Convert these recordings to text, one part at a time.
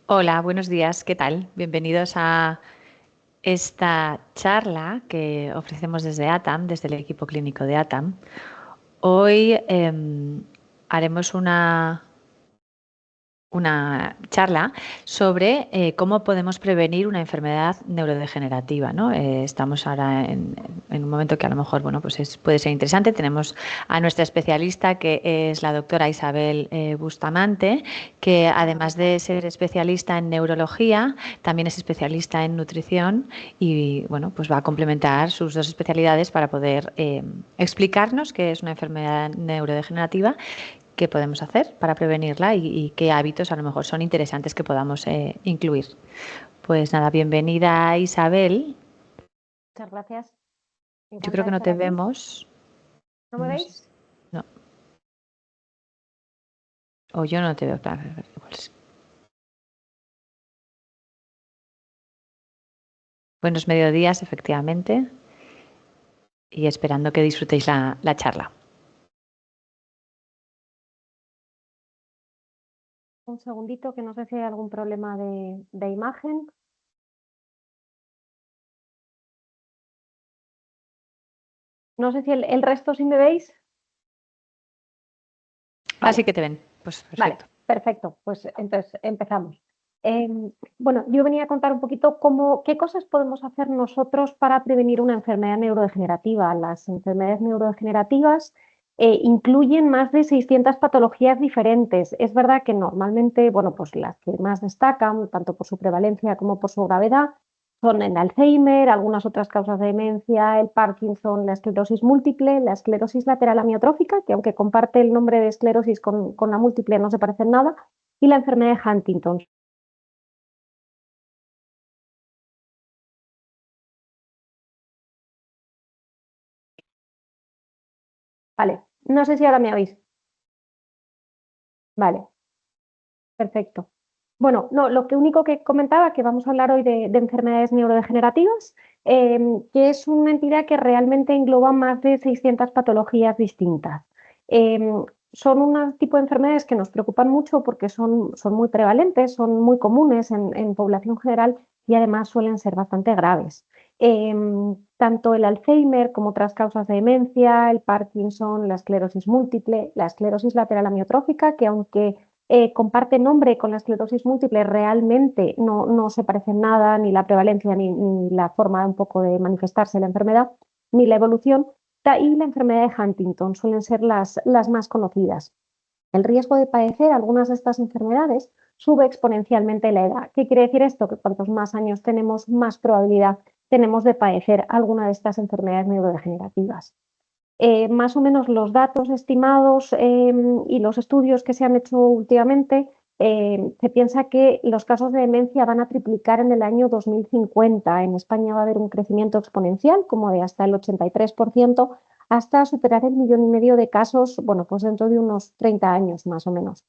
Hola, buenos días, ¿qué tal? Bienvenidos a esta charla que ofrecemos desde ATAM, desde el equipo clínico de ATAM. Hoy haremos una charla sobre cómo podemos prevenir una enfermedad neurodegenerativa, ¿no? Estamos ahora en un momento que a lo mejor, bueno, pues puede ser interesante. Tenemos a nuestra especialista, que es la doctora Isabel Bustamante, que además de ser especialista en neurología, también es especialista en nutrición y, bueno, pues va a complementar sus dos especialidades para poder explicarnos qué es una enfermedad neurodegenerativa, qué podemos hacer para prevenirla y qué hábitos a lo mejor son interesantes que podamos incluir. Pues nada, bienvenida Isabel. Muchas gracias. Yo creo Encantada que de no estar te aquí. vemos. ¿No me No sé veis? no, o yo no te veo. Claro, igual sí. Buenos mediodías, efectivamente, y esperando que disfrutéis la charla. Un segundito, que no sé si hay algún problema de imagen. No sé si el resto sí me veis. Así Vale, que te ven. Pues vale, perfecto. perfecto. Pues entonces empezamos. Bueno, yo venía a contar un poquito qué cosas podemos hacer nosotros para prevenir una enfermedad neurodegenerativa. Las enfermedades neurodegenerativas incluyen más de 600 patologías diferentes. Es verdad que normalmente, bueno, pues las que más destacan, tanto por su prevalencia como por su gravedad, son el Alzheimer, algunas otras causas de demencia, el Parkinson, la esclerosis múltiple, la esclerosis lateral amiotrófica, que aunque comparte el nombre de esclerosis con la múltiple no se parecen nada, y la enfermedad de Huntington. Vale, no sé si ahora me oís. Vale, perfecto. Bueno, no, lo que único que comentaba, que vamos a hablar hoy de enfermedades neurodegenerativas, que es una entidad que realmente engloba más de 600 patologías distintas. Son un tipo de enfermedades que nos preocupan mucho porque son muy prevalentes, son muy comunes en población general y además suelen ser bastante graves. Tanto el Alzheimer como otras causas de demencia, el Parkinson, la esclerosis múltiple, la esclerosis lateral amiotrófica, que aunque comparte nombre con la esclerosis múltiple, realmente no se parecen nada, ni la prevalencia, ni la forma un poco de manifestarse la enfermedad, ni la evolución, y la enfermedad de Huntington suelen ser las más conocidas. El riesgo de padecer algunas de estas enfermedades sube exponencialmente la edad. ¿Qué quiere decir esto? Que cuantos más años tenemos, más probabilidad tenemos de padecer alguna de estas enfermedades neurodegenerativas. Más o menos los datos estimados y los estudios que se han hecho últimamente, se piensa que los casos de demencia van a triplicar en el año 2050. En España va a haber un crecimiento exponencial, como de hasta el 83%, hasta superar el 1,5 millón de casos, bueno, pues dentro de unos 30 años más o menos.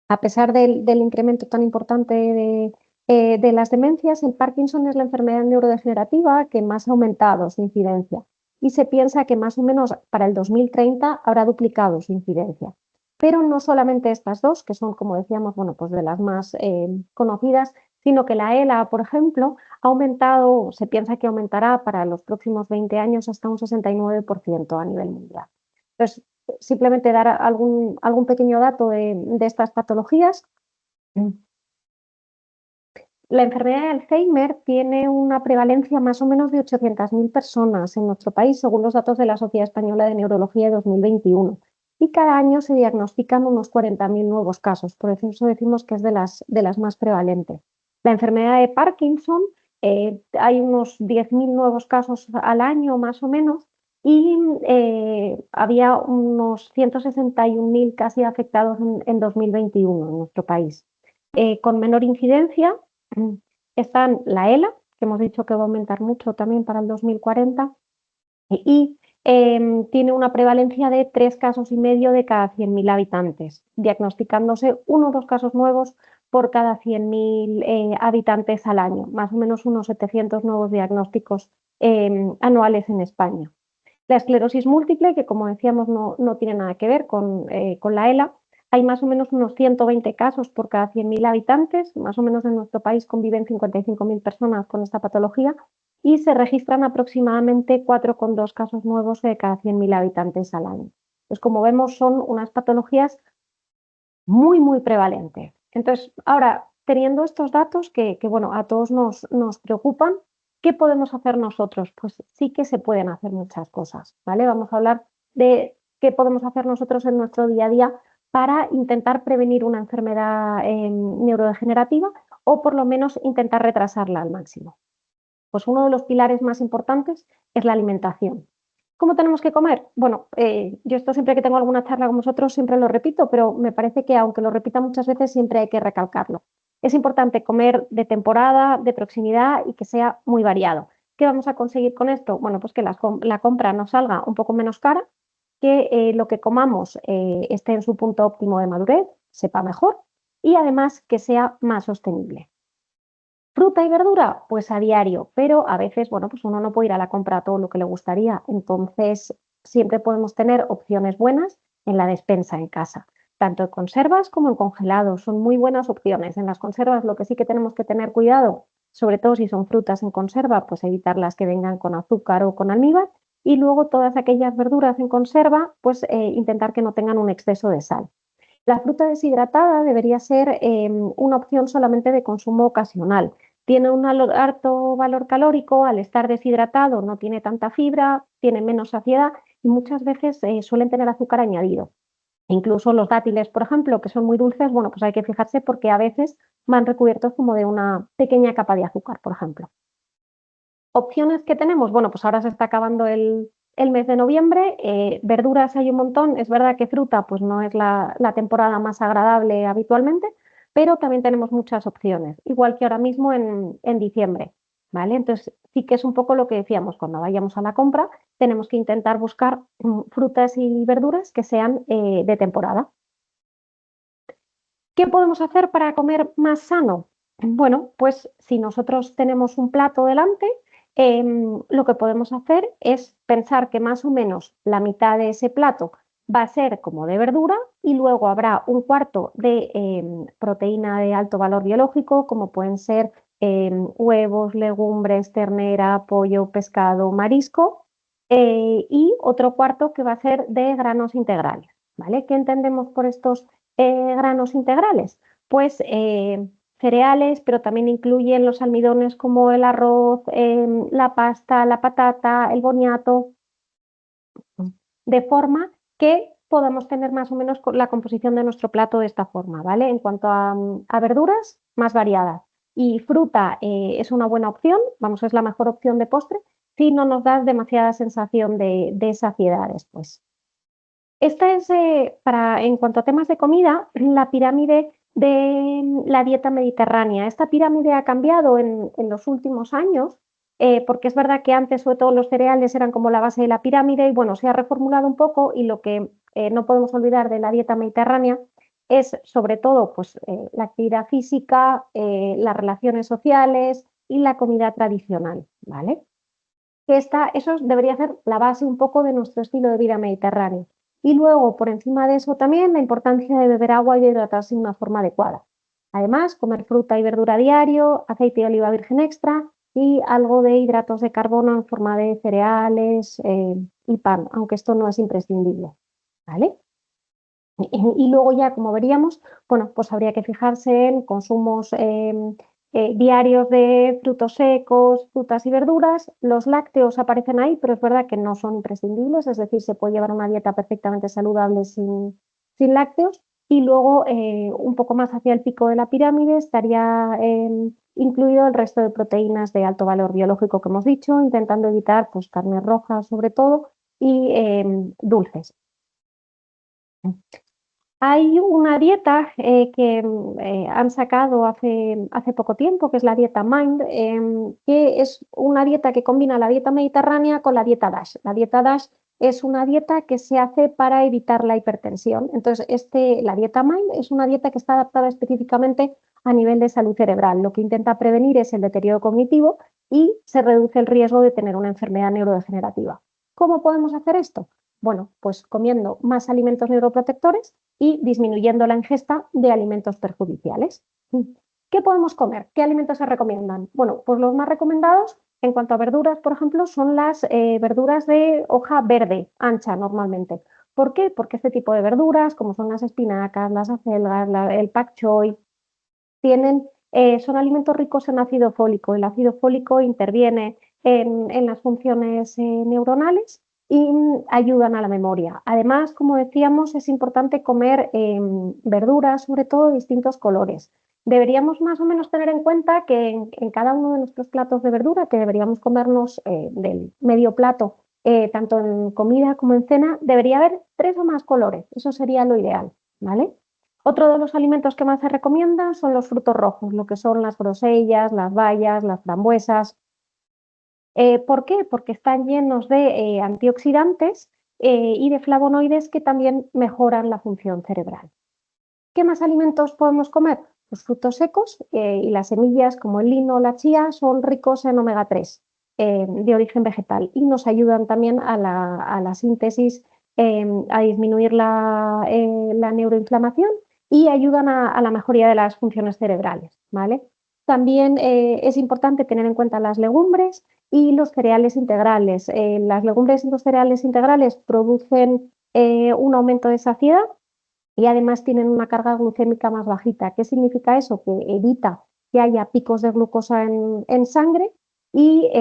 A pesar del incremento tan importante de las demencias, el Parkinson es la enfermedad neurodegenerativa que más ha aumentado su incidencia y se piensa que más o menos para el 2030 habrá duplicado su incidencia. Pero no solamente estas dos, que son, como decíamos, bueno, pues de las más conocidas, sino que la ELA, por ejemplo, ha aumentado, se piensa que aumentará para los próximos 20 años hasta un 69% a nivel mundial. Entonces, simplemente dar algún pequeño dato de estas patologías. La enfermedad de Alzheimer tiene una prevalencia más o menos de 800.000 personas en nuestro país, según los datos de la Sociedad Española de Neurología de 2021. Y cada año se diagnostican unos 40.000 nuevos casos, por eso decimos que es de las más prevalentes. La enfermedad de Parkinson, hay unos 10.000 nuevos casos al año más o menos, y había unos 161.000 casi afectados en 2021 en nuestro país. Con menor incidencia están la ELA, que hemos dicho que va a aumentar mucho también para el 2040, y tiene una prevalencia de 3,5 casos de cada 100.000 habitantes, diagnosticándose 1 o 2 casos nuevos por cada 100.000 habitantes al año, más o menos unos 700 nuevos diagnósticos anuales en España. La esclerosis múltiple, que como decíamos no tiene nada que ver con la ELA, hay más o menos unos 120 casos por cada 100.000 habitantes, más o menos en nuestro país conviven 55.000 personas con esta patología y se registran aproximadamente 4,2 casos nuevos de cada 100.000 habitantes al año. Pues como vemos son unas patologías muy, muy prevalentes. Entonces, ahora, teniendo estos datos que bueno, a todos nos preocupan, ¿qué podemos hacer nosotros? Pues sí que se pueden hacer muchas cosas, ¿vale? Vamos a hablar de qué podemos hacer nosotros en nuestro día a día para intentar prevenir una enfermedad neurodegenerativa o por lo menos intentar retrasarla al máximo. Pues uno de los pilares más importantes es la alimentación. ¿Cómo tenemos que comer? Bueno, yo esto siempre que tengo alguna charla con vosotros siempre lo repito, pero me parece que aunque lo repita muchas veces siempre hay que recalcarlo. Es importante comer de temporada, de proximidad y que sea muy variado. ¿Qué vamos a conseguir con esto? Bueno, pues que la compra nos salga un poco menos cara, que lo que comamos esté en su punto óptimo de madurez, sepa mejor y además que sea más sostenible. Fruta y verdura, pues a diario, pero a veces, bueno, pues uno no puede ir a la compra a todo lo que le gustaría, entonces siempre podemos tener opciones buenas en la despensa en casa, tanto en conservas como en congelados, son muy buenas opciones. En las conservas lo que sí que tenemos que tener cuidado, sobre todo si son frutas en conserva, pues evitar las que vengan con azúcar o con almíbar, y luego todas aquellas verduras en conserva, pues intentar que no tengan un exceso de sal. La fruta deshidratada debería ser una opción solamente de consumo ocasional. Tiene un alto valor calórico, al estar deshidratado no tiene tanta fibra, tiene menos saciedad y muchas veces suelen tener azúcar añadido. Incluso los dátiles, por ejemplo, que son muy dulces, bueno, pues hay que fijarse porque a veces van recubiertos como de una pequeña capa de azúcar, por ejemplo. Opciones que tenemos, bueno, pues ahora se está acabando el mes de noviembre, verduras hay un montón, es verdad que fruta pues no es la temporada más agradable habitualmente, pero también tenemos muchas opciones, igual que ahora mismo en diciembre, ¿vale? Entonces sí que es un poco lo que decíamos, cuando vayamos a la compra tenemos que intentar buscar frutas y verduras que sean de temporada. ¿Qué podemos hacer para comer más sano? Bueno, pues si nosotros tenemos un plato delante, lo que podemos hacer es pensar que más o menos la mitad de ese plato va a ser como de verdura y luego habrá un cuarto de proteína de alto valor biológico, como pueden ser huevos, legumbres, ternera, pollo, pescado, marisco, y otro cuarto que va a ser de granos integrales. ¿Vale? ¿Qué entendemos por estos granos integrales? Pues cereales, pero también incluyen los almidones como el arroz, la pasta, la patata, el boniato, de forma que podamos tener más o menos la composición de nuestro plato de esta forma, ¿vale? En cuanto a verduras, más variadas. Y fruta es una buena opción, vamos, es la mejor opción de postre, si no nos da demasiada sensación de saciedad después. Esta es, en cuanto a temas de comida, la pirámide de la dieta mediterránea. Esta pirámide ha cambiado en los últimos años, porque es verdad que antes, sobre todo, los cereales eran como la base de la pirámide y bueno, se ha reformulado un poco y lo que no podemos olvidar de la dieta mediterránea es sobre todo pues, la actividad física, las relaciones sociales y la comida tradicional, ¿vale? Eso debería ser la base un poco de nuestro estilo de vida mediterráneo. Y luego, por encima de eso también, la importancia de beber agua y de hidratarse de una forma adecuada. Además, comer fruta y verdura a diario, aceite de oliva virgen extra y algo de hidratos de carbono en forma de cereales y pan, aunque esto no es imprescindible. ¿Vale? Y luego ya, como veríamos, bueno, pues habría que fijarse en consumos diarios de frutos secos, frutas y verduras. Los lácteos aparecen ahí, pero es verdad que no son imprescindibles, es decir, se puede llevar una dieta perfectamente saludable sin lácteos. Y luego, un poco más hacia el pico de la pirámide, estaría incluido el resto de proteínas de alto valor biológico que hemos dicho, intentando evitar pues, carnes rojas sobre todo y dulces. Hay una dieta que han sacado hace poco tiempo, que es la dieta Mind, que es una dieta que combina la dieta mediterránea con la dieta DASH. La dieta DASH es una dieta que se hace para evitar la hipertensión. Entonces, la dieta Mind es una dieta que está adaptada específicamente a nivel de salud cerebral. Lo que intenta prevenir es el deterioro cognitivo y se reduce el riesgo de tener una enfermedad neurodegenerativa. ¿Cómo podemos hacer esto? Bueno, pues comiendo más alimentos neuroprotectores y disminuyendo la ingesta de alimentos perjudiciales. ¿Qué podemos comer? ¿Qué alimentos se recomiendan? Bueno, pues los más recomendados en cuanto a verduras, por ejemplo, son las verduras de hoja verde, ancha normalmente. ¿Por qué? Porque este tipo de verduras, como son las espinacas, las acelgas, el pak choi, son alimentos ricos en ácido fólico. El ácido fólico interviene en las funciones neuronales y ayudan a la memoria. Además, como decíamos, es importante comer verduras, sobre todo de distintos colores. Deberíamos más o menos tener en cuenta que en cada uno de nuestros platos de verdura, que deberíamos comernos del medio plato, tanto en comida como en cena, debería haber 3 o más colores. Eso sería lo ideal, ¿vale? Otro de los alimentos que más se recomiendan son los frutos rojos, lo que son las grosellas, las bayas, las frambuesas. ¿Por qué? Porque están llenos de antioxidantes y de flavonoides que también mejoran la función cerebral. ¿Qué más alimentos podemos comer? Los frutos secos y las semillas como el lino o la chía son ricos en omega 3 de origen vegetal y nos ayudan también a la síntesis, a disminuir la neuroinflamación y ayudan a la mejoría de las funciones cerebrales, ¿vale? También es importante tener en cuenta las legumbres y los cereales integrales. Las legumbres y los cereales integrales producen un aumento de saciedad y además tienen una carga glucémica más bajita. ¿Qué significa eso? Que evita que haya picos de glucosa en sangre y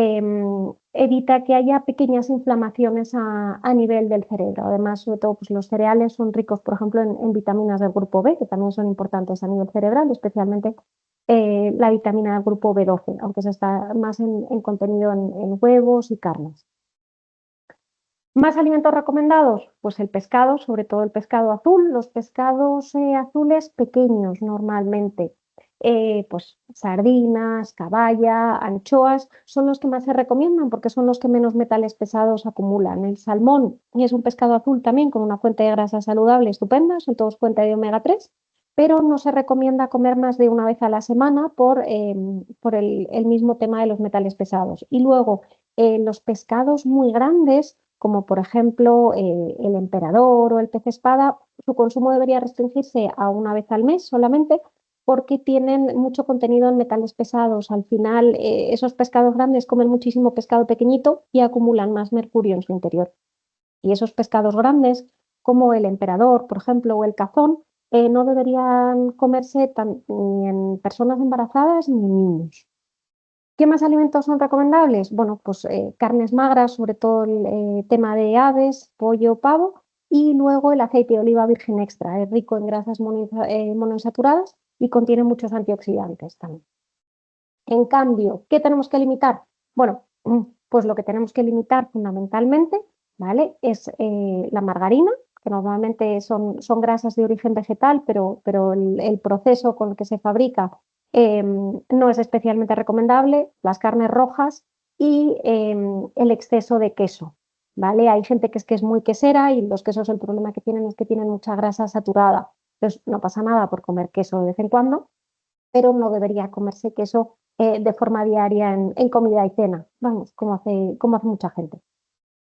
evita que haya pequeñas inflamaciones a nivel del cerebro. Además, sobre todo, pues los cereales son ricos, por ejemplo, en vitaminas del grupo B, que también son importantes a nivel cerebral, especialmente la vitamina del grupo B12, aunque se está más en contenido en huevos y carnes. ¿Más alimentos recomendados? Pues el pescado, sobre todo el pescado azul, los pescados azules pequeños normalmente, pues sardinas, caballa, anchoas, son los que más se recomiendan porque son los que menos metales pesados acumulan. El salmón es un pescado azul también con una fuente de grasa saludable estupenda, son todos fuente de omega 3, pero no se recomienda comer más de una vez a la semana por el mismo tema de los metales pesados. Y luego, los pescados muy grandes como por ejemplo el emperador o el pez espada, su consumo debería restringirse a una vez al mes solamente porque tienen mucho contenido en metales pesados. Al final, esos pescados grandes comen muchísimo pescado pequeñito y acumulan más mercurio en su interior. Y esos pescados grandes, como el emperador, por ejemplo, o el cazón, no deberían comerse ni en personas embarazadas ni en niños. ¿Qué más alimentos son recomendables? Bueno, pues carnes magras, sobre todo el tema de aves, pollo, pavo, y luego el aceite de oliva virgen extra. Es rico en grasas monoinsaturadas y contiene muchos antioxidantes también. En cambio, ¿qué tenemos que limitar? Bueno, pues lo que tenemos que limitar fundamentalmente, ¿vale? Es la margarina, que normalmente son grasas de origen vegetal, pero el proceso con el que se fabrica no es especialmente recomendable, las carnes rojas y el exceso de queso, ¿vale? Hay gente que es muy quesera y los quesos el problema que tienen es que tienen mucha grasa saturada. Entonces, no pasa nada por comer queso de vez en cuando, pero no debería comerse queso de forma diaria en comida y cena, vamos, como hace mucha gente.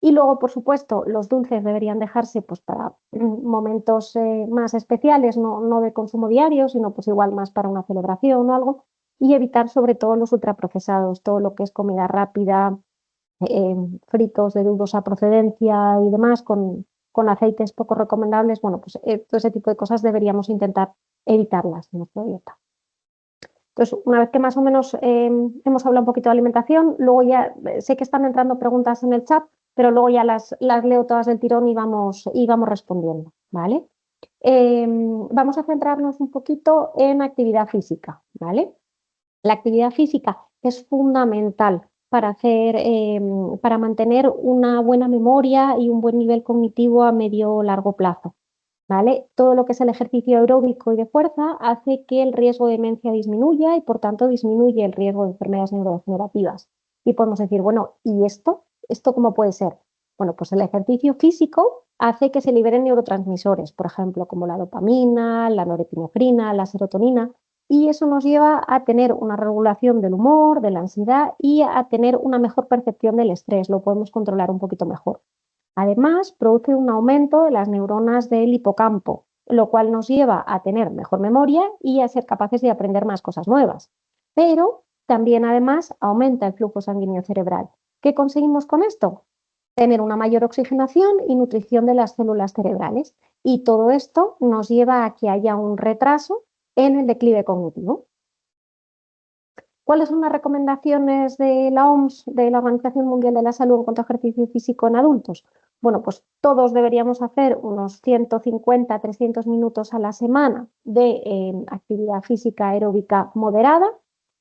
Y luego, por supuesto, los dulces deberían dejarse pues, para momentos más especiales, no de consumo diario, sino pues igual más para una celebración o algo, y evitar sobre todo los ultraprocesados, todo lo que es comida rápida, eh, fritos de dudosa procedencia y demás, con aceites poco recomendables. Bueno, pues todo ese tipo de cosas deberíamos intentar evitarlas en nuestra dieta. Entonces, una vez que más o menos hemos hablado un poquito de alimentación, luego ya sé que están entrando preguntas en el chat, pero luego ya las leo todas del tirón y vamos respondiendo, ¿vale? Vamos a centrarnos un poquito en actividad física, ¿vale? La actividad física es fundamental para mantener una buena memoria y un buen nivel cognitivo a medio o largo plazo. ¿Vale? Todo lo que es el ejercicio aeróbico y de fuerza hace que el riesgo de demencia disminuya y por tanto disminuye el riesgo de enfermedades neurodegenerativas. Y podemos decir, bueno, ¿y esto? ¿Esto cómo puede ser? Bueno, pues el ejercicio físico hace que se liberen neurotransmisores, por ejemplo, como la dopamina, la norepinefrina, la serotonina, y eso nos lleva a tener una regulación del humor, de la ansiedad y a tener una mejor percepción del estrés, lo podemos controlar un poquito mejor. Además, produce un aumento de las neuronas del hipocampo, lo cual nos lleva a tener mejor memoria y a ser capaces de aprender más cosas nuevas. Pero también, además, aumenta el flujo sanguíneo cerebral. ¿Qué conseguimos con esto? Tener una mayor oxigenación y nutrición de las células cerebrales. Y todo esto nos lleva a que haya un retraso en el declive cognitivo. ¿Cuáles son las recomendaciones de la OMS, de la Organización Mundial de la Salud en cuanto a ejercicio físico en adultos? Bueno, pues todos deberíamos hacer unos 150, 300 minutos a la semana de actividad física aeróbica moderada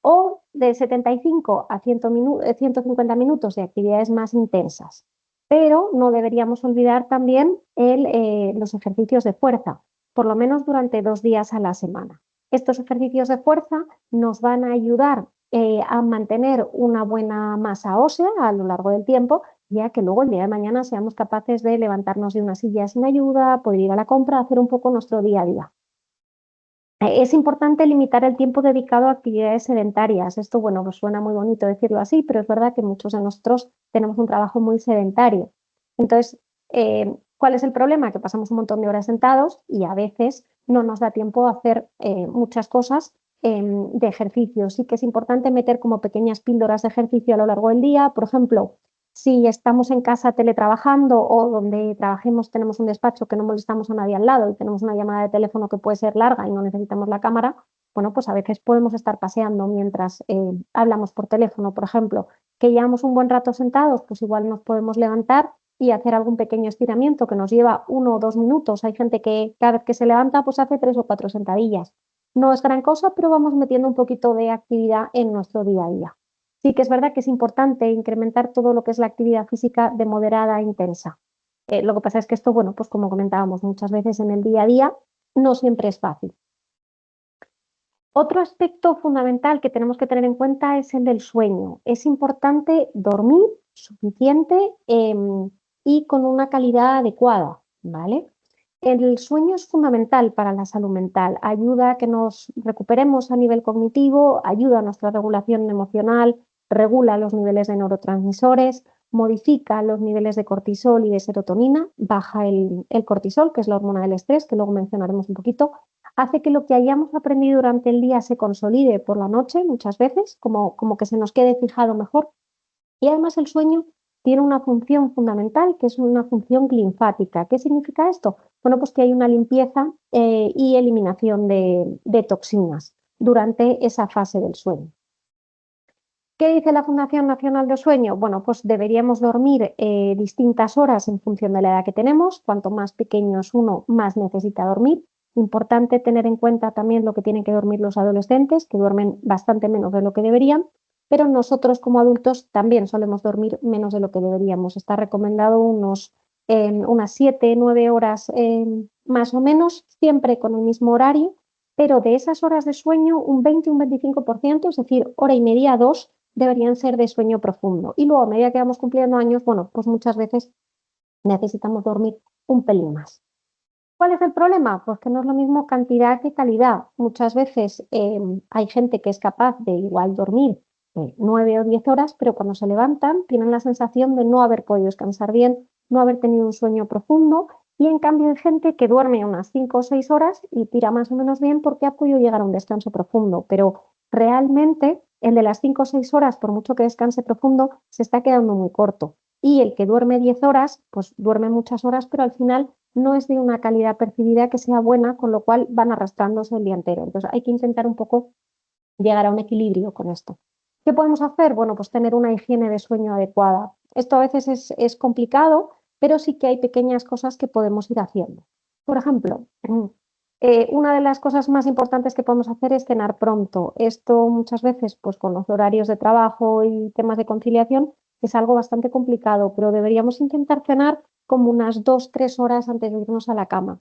o de 75 a 150 minutos de actividades más intensas. Pero no deberíamos olvidar también los ejercicios de fuerza, por lo menos durante 2 días a la semana. Estos ejercicios de fuerza nos van a ayudar a mantener una buena masa ósea a lo largo del tiempo, ya que luego el día de mañana seamos capaces de levantarnos de una silla sin ayuda, poder ir a la compra, hacer un poco nuestro día a día. Es importante limitar el tiempo dedicado a actividades sedentarias. Esto, bueno, pues suena muy bonito decirlo así, pero es verdad que muchos de nosotros tenemos un trabajo muy sedentario. Entonces, ¿cuál es el problema? Que pasamos un montón de horas sentados y a veces no nos da tiempo a hacer muchas cosas de ejercicio. Sí que es importante meter como pequeñas píldoras de ejercicio a lo largo del día. Por ejemplo, si estamos en casa teletrabajando o donde trabajemos tenemos un despacho que no molestamos a nadie al lado y tenemos una llamada de teléfono que puede ser larga y no necesitamos la cámara, bueno, pues a veces podemos estar paseando mientras hablamos por teléfono, por ejemplo, que llevamos un buen rato sentados, pues igual nos podemos levantar y hacer algún pequeño estiramiento que nos lleva 1 o 2 minutos. Hay gente que cada vez que se levanta pues hace 3 o 4 sentadillas. No es gran cosa, pero vamos metiendo un poquito de actividad en nuestro día a día. Sí que es verdad que es importante incrementar todo lo que es la actividad física de moderada a intensa. Lo que pasa es que esto, bueno, pues como comentábamos muchas veces en el día a día, no siempre es fácil. Otro aspecto fundamental que tenemos que tener en cuenta es el del sueño. Es importante dormir suficiente y con una calidad adecuada, ¿vale? El sueño es fundamental para la salud mental, ayuda a que nos recuperemos a nivel cognitivo, ayuda a nuestra regulación emocional, regula los niveles de neurotransmisores, modifica los niveles de cortisol y de serotonina, baja el cortisol, que es la hormona del estrés, que luego mencionaremos un poquito, hace que lo que hayamos aprendido durante el día se consolide por la noche muchas veces, como que se nos quede fijado mejor. Y además el sueño tiene una función fundamental, que es una función linfática. ¿Qué significa esto? Bueno, pues que hay una limpieza y eliminación de toxinas durante esa fase del sueño. ¿Qué dice la Fundación Nacional del Sueño? Bueno, pues deberíamos dormir distintas horas en función de la edad que tenemos. Cuanto más pequeño es uno, más necesita dormir. Importante tener en cuenta también lo que tienen que dormir los adolescentes, que duermen bastante menos de lo que deberían, pero nosotros como adultos también solemos dormir menos de lo que deberíamos. Está recomendado unas 7, 9 horas más o menos, siempre con el mismo horario, pero de esas horas de sueño, un 20, un 25%, es decir, hora y media, 2, deberían ser de sueño profundo. Y luego, a medida que vamos cumpliendo años, bueno, pues muchas veces necesitamos dormir un pelín más. ¿Cuál es el problema? Pues que no es lo mismo cantidad que calidad. Muchas veces hay gente que es capaz de igual dormir 9 o 10 horas, pero cuando se levantan tienen la sensación de no haber podido descansar bien, no haber tenido un sueño profundo, y en cambio hay gente que duerme unas 5 o 6 horas y tira más o menos bien porque ha podido llegar a un descanso profundo, pero realmente el de las 5 o 6 horas, por mucho que descanse profundo, se está quedando muy corto. Y el que duerme 10 horas, pues duerme muchas horas, pero al final no es de una calidad percibida que sea buena, con lo cual van arrastrándose el día entero. Entonces hay que intentar un poco llegar a un equilibrio con esto. ¿Qué podemos hacer? Bueno, pues tener una higiene de sueño adecuada. Esto a veces es complicado, pero sí que hay pequeñas cosas que podemos ir haciendo. Por ejemplo, una de las cosas más importantes que podemos hacer es cenar pronto. Esto muchas veces, pues con los horarios de trabajo y temas de conciliación, es algo bastante complicado, pero deberíamos intentar cenar como unas 2, 3 horas antes de irnos a la cama.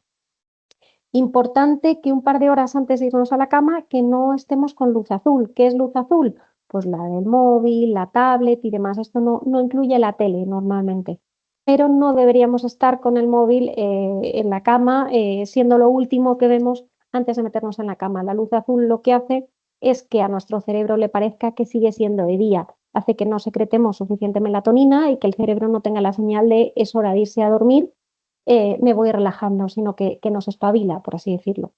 Importante que un par de horas antes de irnos a la cama que no estemos con luz azul. ¿Qué es luz azul? Pues la del móvil, la tablet y demás. Esto no incluye la tele normalmente. Pero no deberíamos estar con el móvil en la cama, siendo lo último que vemos antes de meternos en la cama. La luz azul lo que hace es que a nuestro cerebro le parezca que sigue siendo de día. hace que no secretemos suficiente melatonina y que el cerebro no tenga la señal de es hora de irse a dormir, me voy relajando, sino que nos espabila, por así decirlo.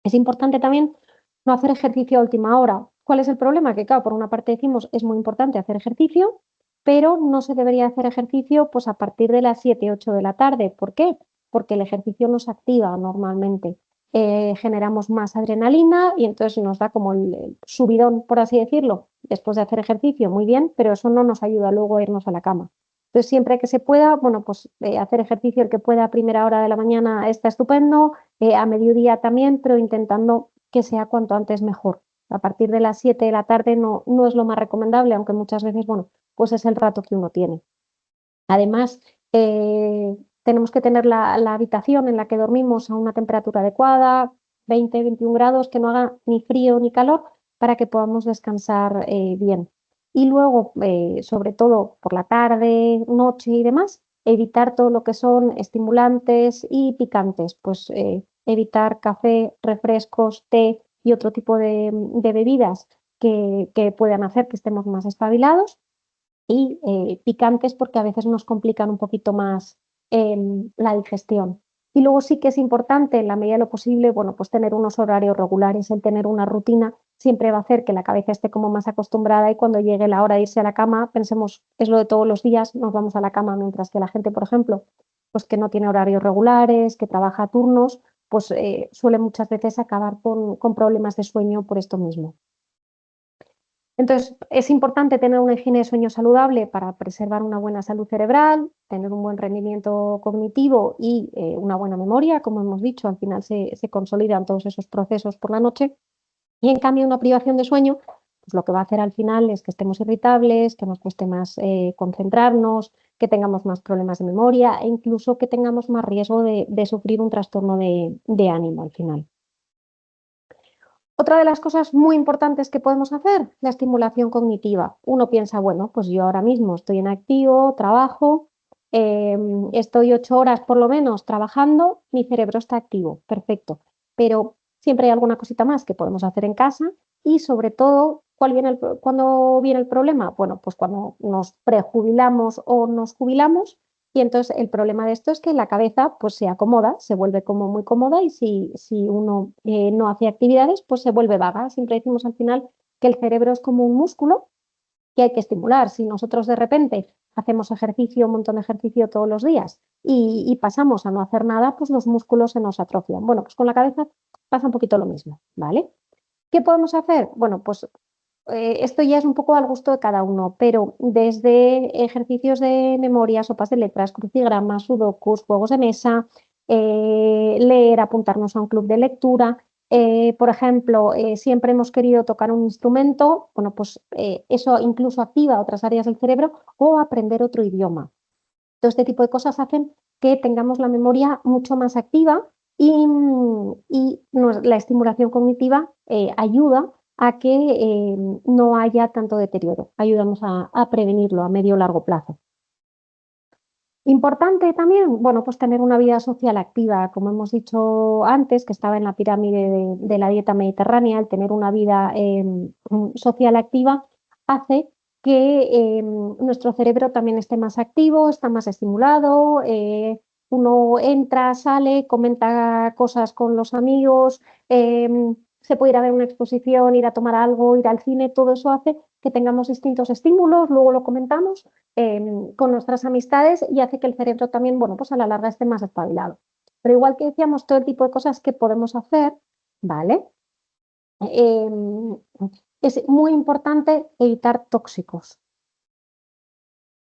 Es importante también no hacer ejercicio a última hora. ¿Cuál es el problema? Que, claro, por una parte decimos es muy importante hacer ejercicio, pero no se debería hacer ejercicio pues, a partir de las 7, 8 de la tarde. ¿Por qué? Porque el ejercicio nos activa normalmente. Generamos más adrenalina y entonces nos da como el subidón, por así decirlo, después de hacer ejercicio, muy bien, pero eso no nos ayuda luego a irnos a la cama. Entonces, siempre que se pueda, bueno, pues hacer ejercicio el que pueda a primera hora de la mañana está estupendo, a mediodía también, pero intentando que sea cuanto antes mejor. A partir de las 7 de la tarde no es lo más recomendable, aunque muchas veces, bueno, pues es el rato que uno tiene. Además, tenemos que tener la habitación en la que dormimos a una temperatura adecuada, 20, 21 grados, que no haga ni frío ni calor, para que podamos descansar bien. Y luego, sobre todo por la tarde, noche y demás, evitar todo lo que son estimulantes y picantes, pues evitar café, refrescos, té y otro tipo de bebidas que puedan hacer que estemos más espabilados y picantes porque a veces nos complican un poquito más la digestión. Y luego sí que es importante, en la medida de lo posible, bueno, pues tener unos horarios regulares, el tener una rutina siempre va a hacer que la cabeza esté como más acostumbrada y cuando llegue la hora de irse a la cama, pensemos, es lo de todos los días, nos vamos a la cama, mientras que la gente, por ejemplo, pues que no tiene horarios regulares, que trabaja a turnos, pues suele muchas veces acabar con problemas de sueño por esto mismo. Entonces, es importante tener una higiene de sueño saludable para preservar una buena salud cerebral, tener un buen rendimiento cognitivo y una buena memoria. Como hemos dicho, al final se consolidan todos esos procesos por la noche. Y en cambio, una privación de sueño, pues lo que va a hacer al final es que estemos irritables, que nos cueste más concentrarnos, que tengamos más problemas de memoria e incluso que tengamos más riesgo de sufrir un trastorno de ánimo al final. Otra de las cosas muy importantes que podemos hacer, la estimulación cognitiva. Uno piensa, bueno, pues yo ahora mismo estoy en activo, trabajo, estoy 8 horas por lo menos trabajando, mi cerebro está activo, perfecto. Pero siempre hay alguna cosita más que podemos hacer en casa y sobre todo, ¿cuándo viene el problema? Bueno, pues cuando nos prejubilamos o nos jubilamos y entonces el problema de esto es que la cabeza pues se acomoda, se vuelve como muy cómoda y si uno no hace actividades pues se vuelve vaga. Siempre decimos al final que el cerebro es como un músculo que hay que estimular. Si nosotros de repente hacemos ejercicio, un montón de ejercicio todos los días y pasamos a no hacer nada, pues los músculos se nos atrofian. Bueno, pues con la cabeza pasa un poquito lo mismo, ¿vale? ¿Qué podemos hacer? Bueno, pues esto ya es un poco al gusto de cada uno, pero desde ejercicios de memoria, sopas de letras, crucigramas, sudokus, juegos de mesa, leer, apuntarnos a un club de lectura. Por ejemplo, siempre hemos querido tocar un instrumento, bueno, pues eso incluso activa otras áreas del cerebro o aprender otro idioma. Todo este tipo de cosas hacen que tengamos la memoria mucho más activa y la estimulación cognitiva ayuda a que no haya tanto deterioro. Ayudamos a prevenirlo a medio o largo plazo. Importante también, bueno, pues tener una vida social activa, como hemos dicho antes, que estaba en la pirámide de la dieta mediterránea, el tener una vida social activa hace que nuestro cerebro también esté más activo, está más estimulado, uno entra, sale, comenta cosas con los amigos, se puede ir a ver una exposición, ir a tomar algo, ir al cine, todo eso hace que tengamos distintos estímulos, luego lo comentamos con nuestras amistades y hace que el cerebro también, bueno, pues a la larga esté más espabilado. Pero igual que decíamos, todo el tipo de cosas que podemos hacer, ¿vale? Es muy importante evitar tóxicos.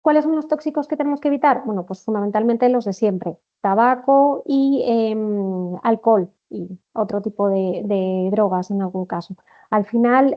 ¿Cuáles son los tóxicos que tenemos que evitar? Bueno, pues fundamentalmente los de siempre, tabaco y alcohol y otro tipo de drogas en algún caso. Al final,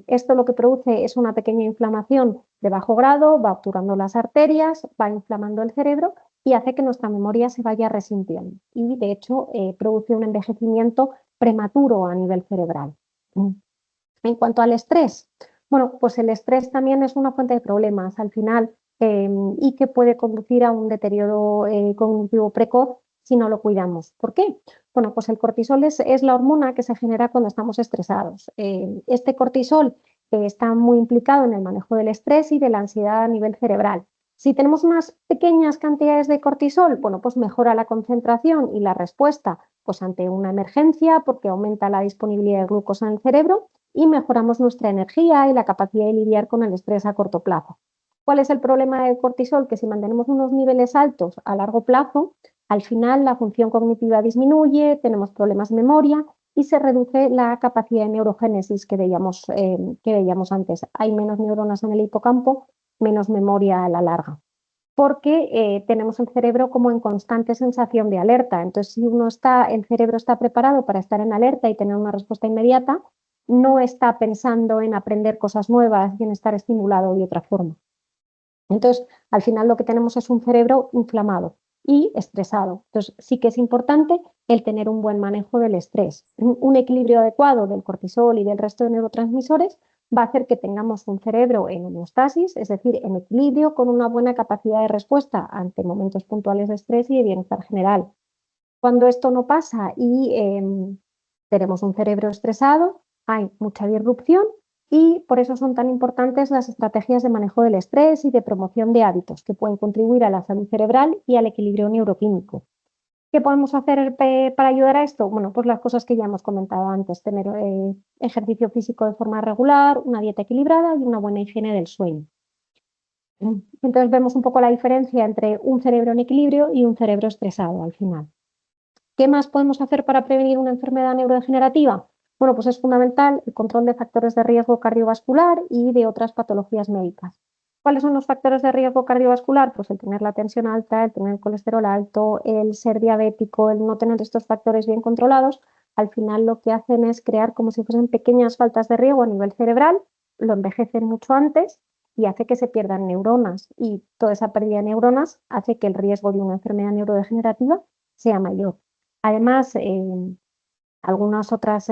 esto lo que produce es una pequeña inflamación de bajo grado, va obturando las arterias, va inflamando el cerebro y hace que nuestra memoria se vaya resintiendo. Y de hecho, produce un envejecimiento prematuro a nivel cerebral. En cuanto al estrés, bueno, pues el estrés también es una fuente de problemas al final y que puede conducir a un deterioro cognitivo precoz si no lo cuidamos. ¿Por qué? Bueno, pues el cortisol es la hormona que se genera cuando estamos estresados. Este cortisol que está muy implicado en el manejo del estrés y de la ansiedad a nivel cerebral. Si tenemos unas pequeñas cantidades de cortisol, bueno, pues mejora la concentración y la respuesta pues ante una emergencia porque aumenta la disponibilidad de glucosa en el cerebro y mejoramos nuestra energía y la capacidad de lidiar con el estrés a corto plazo. ¿Cuál es el problema del cortisol? Que si mantenemos unos niveles altos a largo plazo, al final la función cognitiva disminuye, tenemos problemas de memoria y se reduce la capacidad de neurogénesis que veíamos antes. Hay menos neuronas en el hipocampo, menos memoria a la larga, porque tenemos el cerebro como en constante sensación de alerta. Entonces, si el cerebro está preparado para estar en alerta y tener una respuesta inmediata, no está pensando en aprender cosas nuevas y en estar estimulado de otra forma. Entonces, al final lo que tenemos es un cerebro inflamado y estresado. Entonces, sí que es importante el tener un buen manejo del estrés. Un equilibrio adecuado del cortisol y del resto de neurotransmisores va a hacer que tengamos un cerebro en homeostasis, es decir, en equilibrio, con una buena capacidad de respuesta ante momentos puntuales de estrés y de bienestar general. Cuando esto no pasa y tenemos un cerebro estresado, hay mucha disrupción y por eso son tan importantes las estrategias de manejo del estrés y de promoción de hábitos que pueden contribuir a la salud cerebral y al equilibrio neuroquímico. ¿Qué podemos hacer para ayudar a esto? Bueno, pues las cosas que ya hemos comentado antes, tener ejercicio físico de forma regular, una dieta equilibrada y una buena higiene del sueño. Entonces vemos un poco la diferencia entre un cerebro en equilibrio y un cerebro estresado al final. ¿Qué más podemos hacer para prevenir una enfermedad neurodegenerativa? Bueno, pues es fundamental el control de factores de riesgo cardiovascular y de otras patologías médicas. ¿Cuáles son los factores de riesgo cardiovascular? Pues el tener la tensión alta, el tener el colesterol alto, el ser diabético, el no tener estos factores bien controlados, al final lo que hacen es crear como si fuesen pequeñas faltas de riego a nivel cerebral, lo envejecen mucho antes y hace que se pierdan neuronas y toda esa pérdida de neuronas hace que el riesgo de una enfermedad neurodegenerativa sea mayor. Además, algunas otras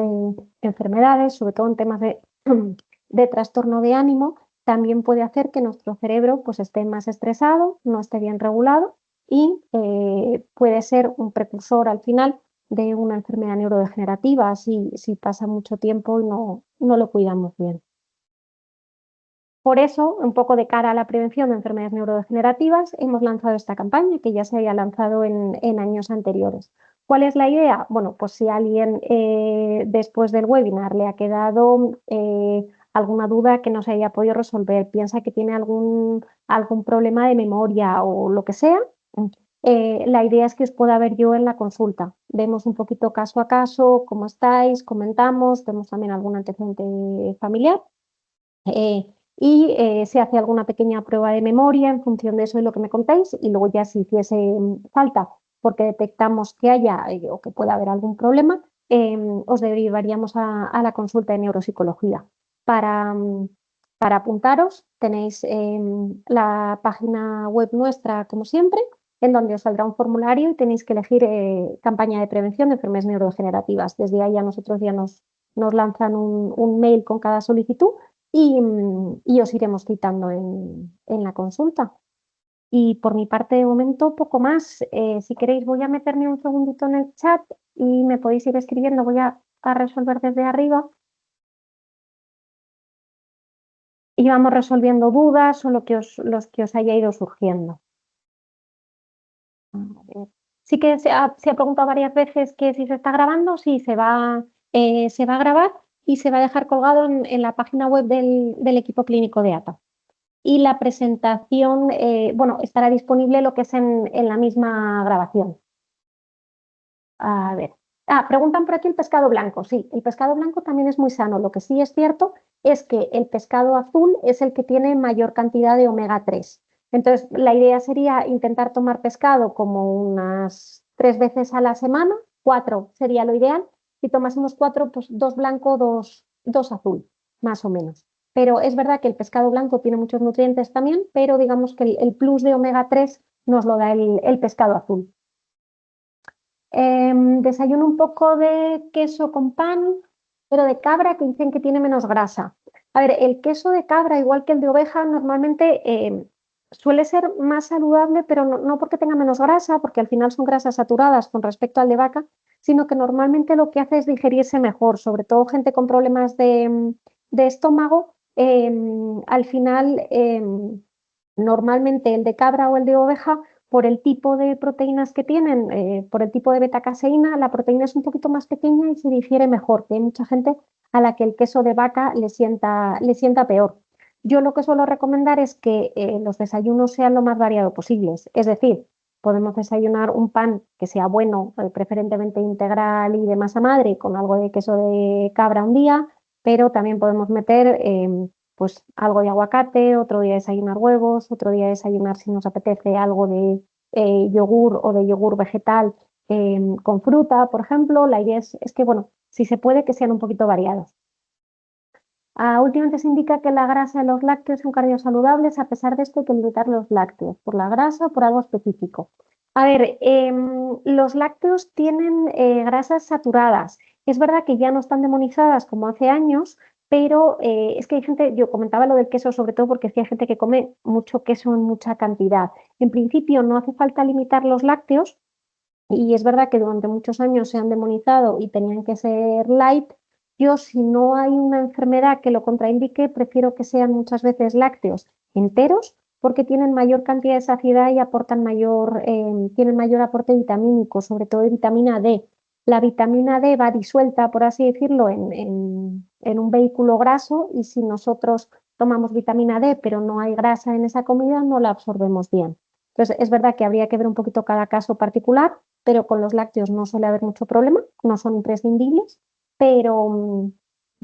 enfermedades, sobre todo en temas de trastorno de ánimo, también puede hacer que nuestro cerebro pues, esté más estresado, no esté bien regulado y puede ser un precursor al final de una enfermedad neurodegenerativa si pasa mucho tiempo y no lo cuidamos bien. Por eso, un poco de cara a la prevención de enfermedades neurodegenerativas, hemos lanzado esta campaña que ya se había lanzado en años anteriores. ¿Cuál es la idea? Bueno, pues si a alguien después del webinar le ha quedado alguna duda que no se haya podido resolver, piensa que tiene algún problema de memoria o lo que sea, la idea es que os pueda ver yo en la consulta. Vemos un poquito caso a caso, cómo estáis, comentamos, vemos también algún antecedente familiar. Se hace alguna pequeña prueba de memoria en función de eso y lo que me contáis y luego ya si hiciese falta porque detectamos que haya o que pueda haber algún problema, os derivaríamos a la consulta de neuropsicología. Para apuntaros tenéis la página web nuestra como siempre en donde os saldrá un formulario y tenéis que elegir campaña de prevención de enfermedades neurodegenerativas. Desde ahí a nosotros ya nos lanzan un mail con cada solicitud y os iremos citando en la consulta. Y por mi parte, de momento, poco más. Si queréis, voy a meterme un segundito en el chat y me podéis ir escribiendo. Voy a resolver desde arriba. Y vamos resolviendo dudas o los que os haya ido surgiendo. A ver. Sí que se ha preguntado varias veces que si se está grabando. Sí, se va a grabar y se va a dejar colgado en la página web del equipo clínico de ATA. Y la presentación, bueno, estará disponible lo que es en la misma grabación. A ver. Preguntan por aquí el pescado blanco. Sí, el pescado blanco también es muy sano. Lo que sí es cierto es que el pescado azul es el que tiene mayor cantidad de omega 3. Entonces, la idea sería intentar tomar pescado como unas 3 veces a la semana, 4 sería lo ideal. Si tomásemos 4, pues 2 blanco, 2 azul, más o menos. Pero es verdad que el pescado blanco tiene muchos nutrientes también, pero digamos que el plus de omega 3 nos lo da el pescado azul. Desayuno un poco de queso con pan, pero de cabra que dicen que tiene menos grasa. A ver, el queso de cabra, igual que el de oveja, normalmente suele ser más saludable, pero no porque tenga menos grasa, porque al final son grasas saturadas con respecto al de vaca, sino que normalmente lo que hace es digerirse mejor, sobre todo gente con problemas de estómago, Al final, normalmente el de cabra o el de oveja, por el tipo de proteínas que tienen, por el tipo de betacaseína, la proteína es un poquito más pequeña y se digiere mejor, que hay mucha gente a la que el queso de vaca le sienta peor. Yo lo que suelo recomendar es que los desayunos sean lo más variados posibles, es decir, podemos desayunar un pan que sea bueno, preferentemente integral y de masa madre, con algo de queso de cabra un día, pero también podemos meter pues algo de aguacate, otro día desayunar huevos, otro día desayunar si nos apetece algo de yogur o de yogur vegetal con fruta, por ejemplo. La idea es que, bueno, si se puede, que sean un poquito variados. Últimamente se indica que la grasa de los lácteos son cardiosaludables, a pesar de esto hay que limitar los lácteos, por la grasa o por algo específico. A ver, los lácteos tienen grasas saturadas. Es verdad que ya no están demonizadas como hace años, pero es que hay gente, yo comentaba lo del queso sobre todo porque es que hay gente que come mucho queso en mucha cantidad. En principio no hace falta limitar los lácteos y es verdad que durante muchos años se han demonizado y tenían que ser light. Yo, si no hay una enfermedad que lo contraindique, prefiero que sean muchas veces lácteos enteros porque tienen mayor cantidad de saciedad y aportan tienen mayor aporte vitamínico, sobre todo de vitamina D. La vitamina D va disuelta, por así decirlo, en un vehículo graso y si nosotros tomamos vitamina D pero no hay grasa en esa comida, no la absorbemos bien. Entonces, es verdad que habría que ver un poquito cada caso particular, pero con los lácteos no suele haber mucho problema, no son imprescindibles, pero,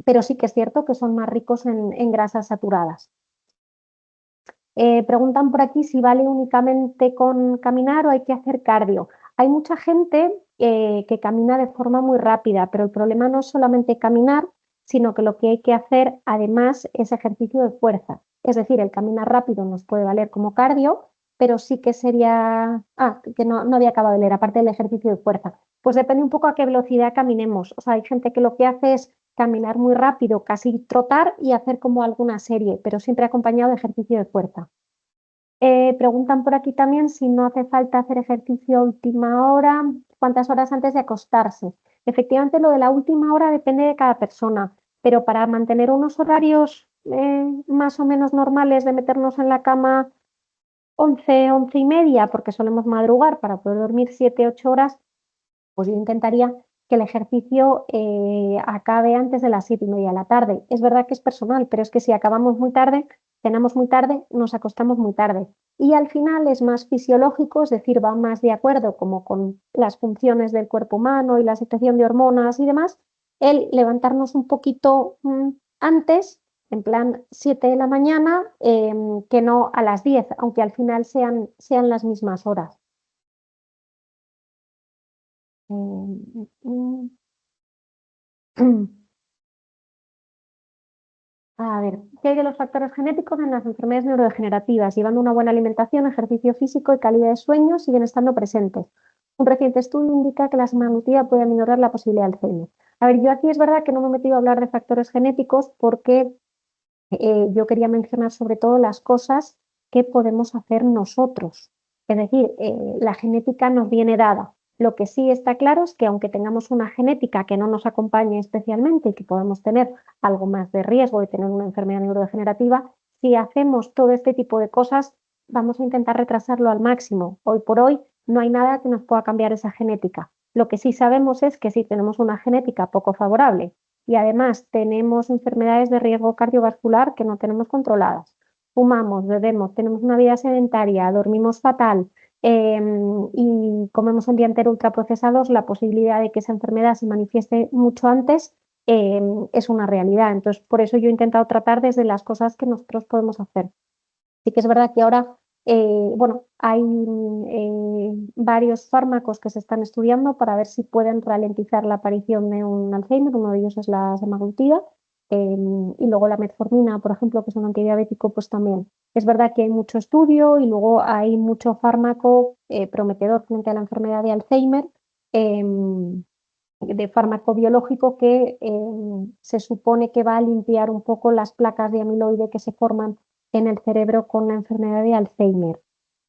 pero sí que es cierto que son más ricos en grasas saturadas. Preguntan por aquí si vale únicamente con caminar o hay que hacer cardio. Hay mucha gente que camina de forma muy rápida, pero el problema no es solamente caminar, sino que lo que hay que hacer además es ejercicio de fuerza. Es decir, el caminar rápido nos puede valer como cardio, pero sí que sería... que no había acabado de leer, aparte del ejercicio de fuerza. Pues depende un poco a qué velocidad caminemos. O sea, hay gente que lo que hace es caminar muy rápido, casi trotar y hacer como alguna serie, pero siempre acompañado de ejercicio de fuerza. Preguntan por aquí también si no hace falta hacer ejercicio a última hora, cuántas horas antes de acostarse. Efectivamente, lo de la última hora depende de cada persona, pero para mantener unos horarios más o menos normales de meternos en la cama 11, 11 y media, porque solemos madrugar para poder dormir 7, 8 horas, pues yo intentaría que el ejercicio acabe antes de las 7:30 de la tarde. Es verdad que es personal, pero es que si acabamos muy tarde, cenamos muy tarde, nos acostamos muy tarde. Y al final es más fisiológico, es decir, va más de acuerdo como con las funciones del cuerpo humano y la secreción de hormonas y demás, el levantarnos un poquito antes, en plan 7 de la mañana, que no a las 10, aunque al final sean las mismas horas. Mm, mm, mm. A ver, ¿qué hay de los factores genéticos en las enfermedades neurodegenerativas? Llevando una buena alimentación, ejercicio físico y calidad de sueño siguen estando presentes. Un reciente estudio indica que la semaglutida puede aminorar la posibilidad de Alzheimer. A ver, yo aquí es verdad que no me he metido a hablar de factores genéticos porque yo quería mencionar sobre todo las cosas que podemos hacer nosotros. Es decir, la genética nos viene dada. Lo que sí está claro es que aunque tengamos una genética que no nos acompañe especialmente y que podamos tener algo más de riesgo de tener una enfermedad neurodegenerativa, si hacemos todo este tipo de cosas, vamos a intentar retrasarlo al máximo. Hoy por hoy no hay nada que nos pueda cambiar esa genética. Lo que sí sabemos es que si tenemos una genética poco favorable y además tenemos enfermedades de riesgo cardiovascular que no tenemos controladas. Fumamos, bebemos, tenemos una vida sedentaria, dormimos fatal y comemos el día entero ultraprocesados, la posibilidad de que esa enfermedad se manifieste mucho antes es una realidad. Entonces, por eso yo he intentado tratar desde las cosas que nosotros podemos hacer. Sí que es verdad que ahora, bueno, hay varios fármacos que se están estudiando para ver si pueden ralentizar la aparición de un Alzheimer. Uno de ellos es la semaglutida y luego la metformina, por ejemplo, que es un antidiabético, pues también. Es verdad que hay mucho estudio y luego hay mucho fármaco prometedor frente a la enfermedad de Alzheimer. De fármaco biológico que se supone que va a limpiar un poco las placas de amiloide que se forman en el cerebro con la enfermedad de Alzheimer.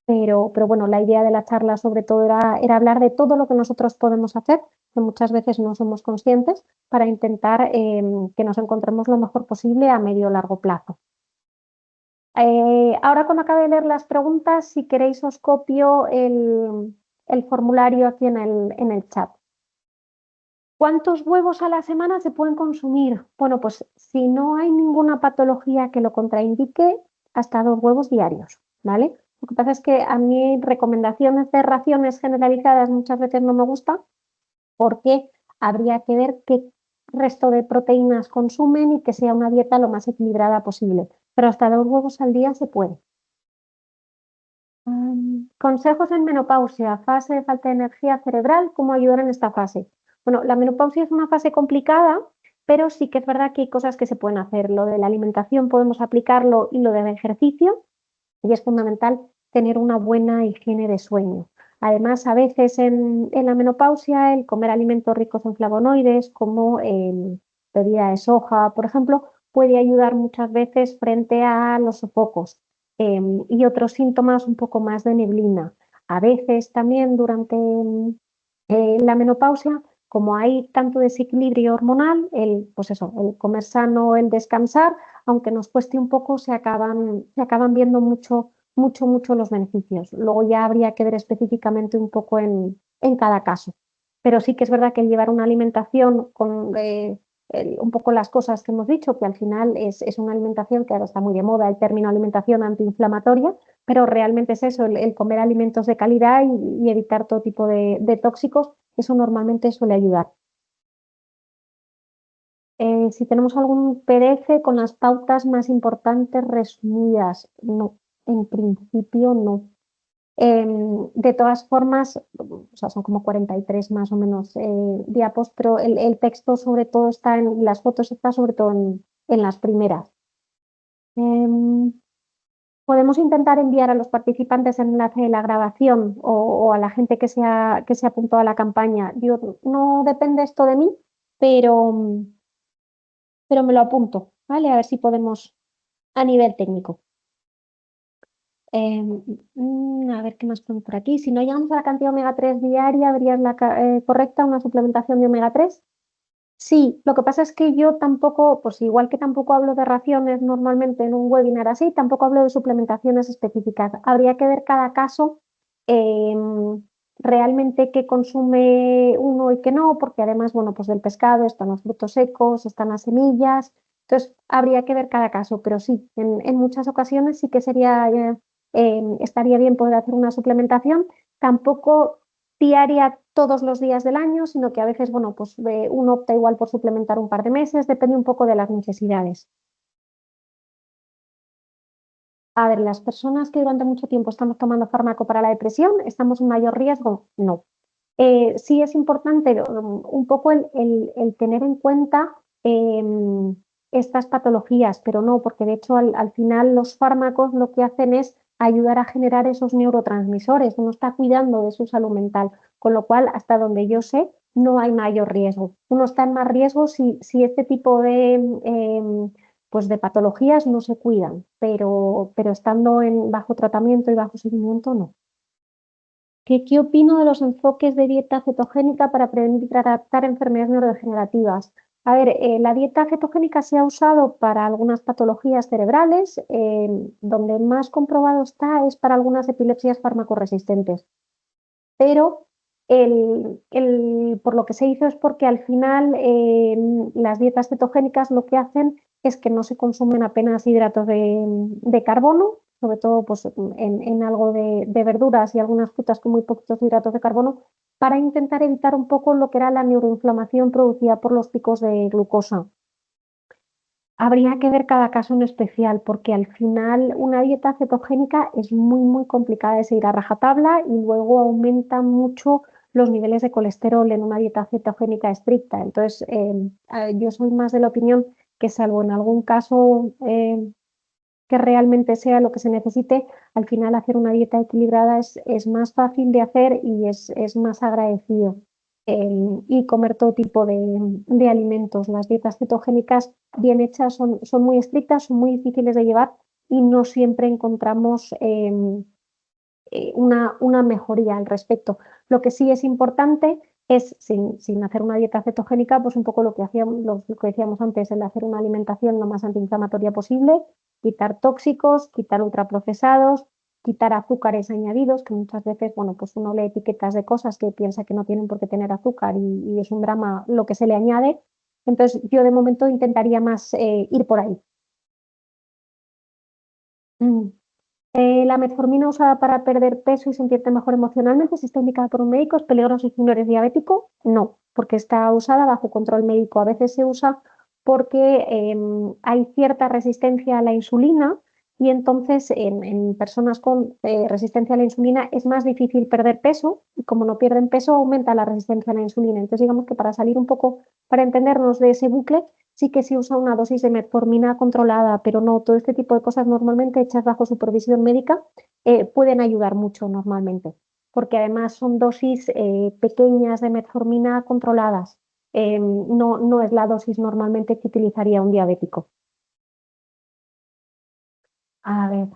Pero bueno, la idea de la charla sobre todo era hablar de todo lo que nosotros podemos hacer que muchas veces no somos conscientes para intentar que nos encontremos lo mejor posible a medio o largo plazo. Ahora cuando acabe de leer las preguntas, si queréis os copio el formulario aquí en el chat. ¿Cuántos huevos a la semana se pueden consumir? Bueno, pues si no hay ninguna patología que lo contraindique, hasta 2 huevos diarios, ¿vale? Lo que pasa es que a mí recomendaciones de raciones generalizadas muchas veces no me gustan porque habría que ver qué resto de proteínas consumen y que sea una dieta lo más equilibrada posible. Pero hasta 2 huevos al día se puede. Consejos en menopausia, fase de falta de energía cerebral, ¿cómo ayudar en esta fase? Bueno, la menopausia es una fase complicada, pero sí que es verdad que hay cosas que se pueden hacer. Lo de la alimentación podemos aplicarlo y lo del ejercicio, y es fundamental tener una buena higiene de sueño. Además, a veces en la menopausia el comer alimentos ricos en flavonoides, como bebida de soja, por ejemplo, puede ayudar muchas veces frente a los sofocos y otros síntomas un poco más de neblina. A veces también durante la menopausia, como hay tanto desequilibrio hormonal, pues eso, el comer sano, el descansar, aunque nos cueste un poco, se acaban viendo mucho los beneficios. Luego ya habría que ver específicamente un poco en cada caso. Pero sí que es verdad que llevar una alimentación con un poco las cosas que hemos dicho, que al final es una alimentación que ahora está muy de moda, el término alimentación antiinflamatoria, pero realmente es eso, el comer alimentos de calidad y evitar todo tipo de tóxicos, eso normalmente suele ayudar. Si tenemos algún PDF con las pautas más importantes resumidas, no, en principio no. De todas formas, o sea, son como 43 más o menos diapos, pero el texto sobre todo está las fotos está sobre todo en las primeras. Em, Podemos intentar enviar a los participantes el enlace de la grabación o a la gente que se apuntó a la campaña. No depende esto de mí, pero, pero me lo apunto, ¿vale? A ver si podemos a nivel técnico. A ver qué más pongo por aquí. Si no llegamos a la cantidad de omega 3 diaria, ¿verías la correcta una suplementación de omega 3? Sí, lo que pasa es que yo tampoco, pues igual que tampoco hablo de raciones normalmente en un webinar así, tampoco hablo de suplementaciones específicas. Habría que ver cada caso realmente qué consume uno y qué no, porque además, bueno, pues del pescado están los frutos secos, están las semillas, entonces habría que ver cada caso, pero sí, en muchas ocasiones sí que estaría bien poder hacer una suplementación. Tampoco diaria todos los días del año, sino que a veces, bueno, pues uno opta igual por suplementar un par de meses, depende un poco de las necesidades. A ver, las personas que durante mucho tiempo estamos tomando fármaco para la depresión, ¿estamos en mayor riesgo? No. Sí es importante un poco el tener en cuenta estas patologías, pero no, porque de hecho al final los fármacos lo que hacen es ayudar a generar esos neurotransmisores, uno está cuidando de su salud mental, con lo cual, hasta donde yo sé, no hay mayor riesgo. Uno está en más riesgo si este tipo pues de patologías no se cuidan, pero estando bajo tratamiento y bajo seguimiento, no. ¿Qué opino de los enfoques de dieta cetogénica para prevenir y tratar enfermedades neurodegenerativas? A ver, la dieta cetogénica se ha usado para algunas patologías cerebrales, donde más comprobado está es para algunas epilepsias farmacoresistentes. Pero por lo que se hizo es porque al final las dietas cetogénicas lo que hacen es que no se consumen apenas hidratos de carbono, sobre todo pues, en algo de verduras y algunas frutas con muy poquitos hidratos de carbono, para intentar evitar un poco lo que era la neuroinflamación producida por los picos de glucosa. Habría que ver cada caso en especial, porque al final una dieta cetogénica es muy complicada de seguir a rajatabla y luego aumenta mucho los niveles de colesterol en una dieta cetogénica estricta. Entonces, yo soy más de la opinión que salvo en algún caso que realmente sea lo que se necesite, al final hacer una dieta equilibrada es más fácil de hacer y es más agradecido. Y comer todo tipo de alimentos. Las dietas cetogénicas bien hechas son muy estrictas, son muy difíciles de llevar y no siempre encontramos una mejoría al respecto. Lo que sí es importante es sin hacer una dieta cetogénica, pues un poco lo que hacíamos, lo que decíamos antes, el hacer una alimentación lo más antiinflamatoria posible, quitar tóxicos, quitar ultraprocesados, quitar azúcares añadidos, que muchas veces, bueno, pues uno lee etiquetas de cosas que piensa que no tienen por qué tener azúcar y es un drama lo que se le añade. Entonces, yo de momento intentaría más ir por ahí. Mm. La metformina usada para perder peso y sentirte mejor emocionalmente, si está indicada por un médico, ¿es peligroso si no eres diabético? No, porque está usada bajo control médico. A veces se usa porque hay cierta resistencia a la insulina y entonces en personas con resistencia a la insulina es más difícil perder peso y como no pierden peso aumenta la resistencia a la insulina. Entonces digamos que para salir un poco, para entendernos de ese bucle, sí que se usa una dosis de metformina controlada, pero no, todo este tipo de cosas normalmente hechas bajo supervisión médica pueden ayudar mucho normalmente, porque además son dosis pequeñas de metformina controladas. No es la dosis normalmente que utilizaría un diabético. A ver,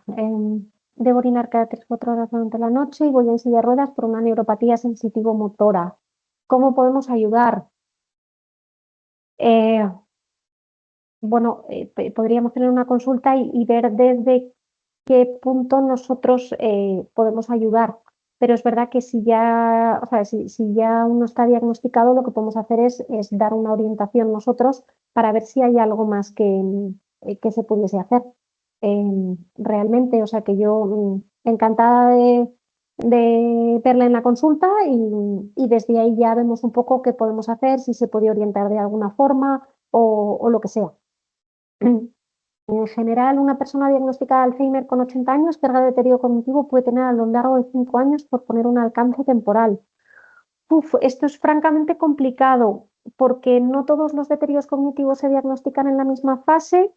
debo orinar cada 3 o 4 horas durante la noche y voy en silla de ruedas por una neuropatía sensitivo-motora. ¿Cómo podemos ayudar? Eh, bueno, podríamos tener una consulta y ver desde qué punto nosotros podemos ayudar. Pero es verdad que si ya, o sea, si ya uno está diagnosticado, lo que podemos hacer es dar una orientación nosotros para ver si hay algo más que se pudiese hacer. Realmente, o sea, que yo encantada de verla en la consulta y desde ahí ya vemos un poco qué podemos hacer, si se puede orientar de alguna forma o lo que sea. En general, una persona diagnosticada de Alzheimer con 80 años, carga de deterioro cognitivo puede tener a lo largo de 5 años por poner un alcance temporal. Uf, esto es francamente complicado porque no todos los deterioros cognitivos se diagnostican en la misma fase.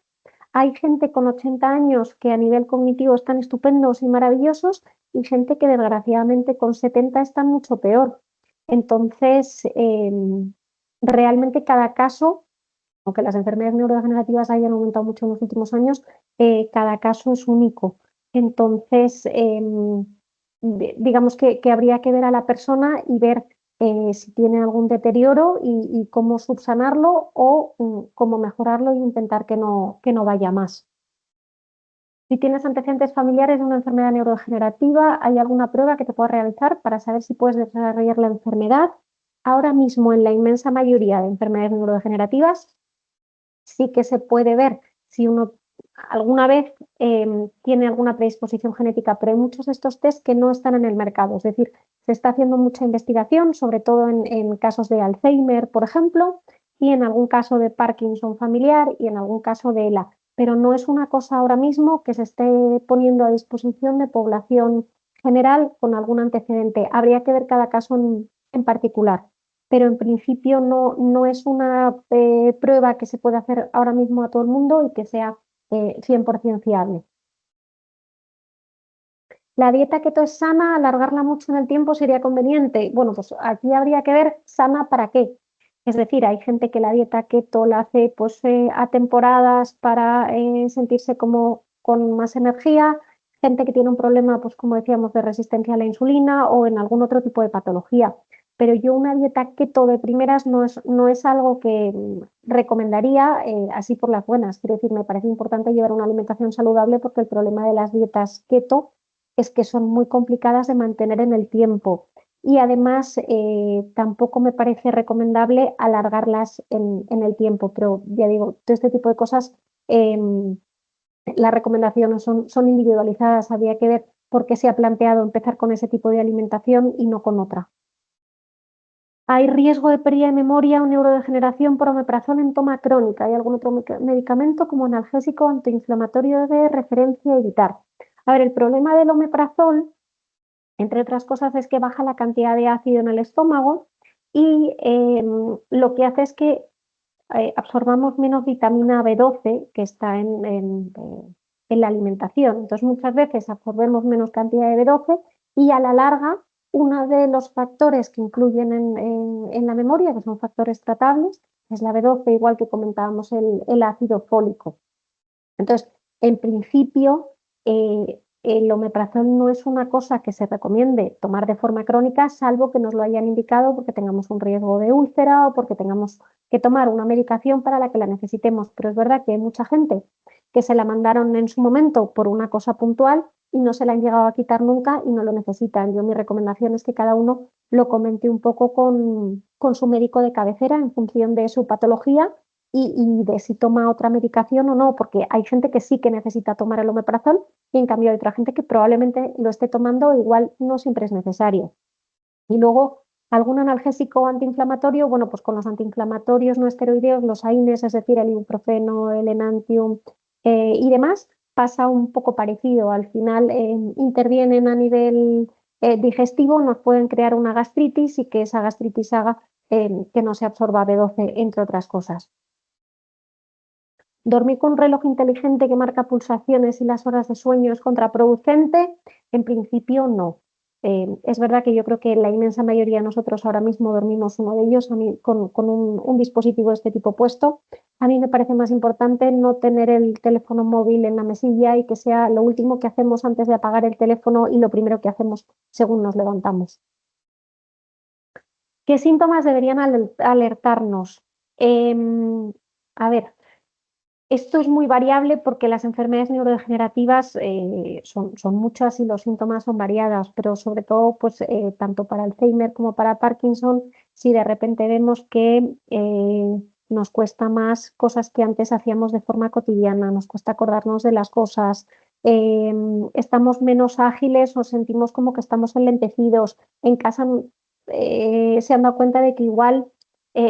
Hay gente con 80 años que a nivel cognitivo están estupendos y maravillosos y gente que desgraciadamente con 70 están mucho peor. Entonces, realmente cada caso, aunque las enfermedades neurodegenerativas hayan aumentado mucho en los últimos años, cada caso es único. Entonces, digamos que habría que ver a la persona y ver si tiene algún deterioro y cómo subsanarlo o cómo mejorarlo e intentar que no vaya más. Si tienes antecedentes familiares de una enfermedad neurodegenerativa, ¿hay alguna prueba que te pueda realizar para saber si puedes desarrollar la enfermedad? Ahora mismo, en la inmensa mayoría de enfermedades neurodegenerativas, sí que se puede ver si uno alguna vez tiene alguna predisposición genética, pero hay muchos de estos test que no están en el mercado. Es decir, se está haciendo mucha investigación, sobre todo en casos de Alzheimer, por ejemplo, y en algún caso de Parkinson familiar y en algún caso de ELA. Pero no es una cosa ahora mismo que se esté poniendo a disposición de población general con algún antecedente. Habría que ver cada caso en particular, pero en principio no es una prueba que se pueda hacer ahora mismo a todo el mundo y que sea 100% fiable. ¿La dieta keto es sana? ¿Alargarla mucho en el tiempo sería conveniente? Bueno, pues aquí habría que ver sana para qué. Es decir, hay gente que la dieta keto la hace pues, a temporadas para sentirse como con más energía, gente que tiene un problema, pues como decíamos, de resistencia a la insulina o en algún otro tipo de patología. Pero yo una dieta keto de primeras no es algo que recomendaría así por las buenas. Quiero decir, me parece importante llevar una alimentación saludable porque el problema de las dietas keto es que son muy complicadas de mantener en el tiempo y además tampoco me parece recomendable alargarlas en el tiempo, pero ya digo, todo este tipo de cosas, las recomendaciones son individualizadas, habría que ver por qué se ha planteado empezar con ese tipo de alimentación y no con otra. ¿Hay riesgo de pérdida de memoria o neurodegeneración por omeprazol en toma crónica? ¿Hay algún otro medicamento como analgésico antiinflamatorio de referencia a evitar? A ver, el problema del omeprazol, entre otras cosas, es que baja la cantidad de ácido en el estómago y lo que hace es que absorbamos menos vitamina B12 que está en la alimentación. Entonces, muchas veces absorbemos menos cantidad de B12 y a la larga, uno de los factores que incluyen en la memoria, que son factores tratables, es la B12, igual que comentábamos el ácido fólico. Entonces, en principio, el omeprazol no es una cosa que se recomiende tomar de forma crónica, salvo que nos lo hayan indicado porque tengamos un riesgo de úlcera o porque tengamos que tomar una medicación para la que la necesitemos. Pero es verdad que hay mucha gente que se la mandaron en su momento por una cosa puntual y no se la han llegado a quitar nunca y no lo necesitan. Yo mi recomendación es que cada uno lo comente un poco con su médico de cabecera en función de su patología y de si toma otra medicación o no, porque hay gente que sí que necesita tomar el omeprazol y en cambio hay otra gente que probablemente lo esté tomando, igual no siempre es necesario. Y luego, algún analgésico antiinflamatorio, bueno, pues con los antiinflamatorios no esteroideos, los AINES, es decir, el ibuprofeno, el Enantium y demás, pasa un poco parecido. Al final intervienen a nivel digestivo, nos pueden crear una gastritis y que esa gastritis haga que no se absorba B12, entre otras cosas. ¿Dormir con un reloj inteligente que marca pulsaciones y las horas de sueño es contraproducente? En principio no. Es verdad que yo creo que la inmensa mayoría de nosotros ahora mismo dormimos uno de ellos con un dispositivo de este tipo puesto. A mí me parece más importante no tener el teléfono móvil en la mesilla y que sea lo último que hacemos antes de apagar el teléfono y lo primero que hacemos según nos levantamos. ¿Qué síntomas deberían alertarnos? A ver. Esto es muy variable porque las enfermedades neurodegenerativas son muchas y los síntomas son variadas, pero sobre todo, pues, tanto para Alzheimer como para Parkinson, si de repente vemos que nos cuesta más cosas que antes hacíamos de forma cotidiana, nos cuesta acordarnos de las cosas, estamos menos ágiles o sentimos como que estamos enlentecidos. En casa se han dado cuenta de que igual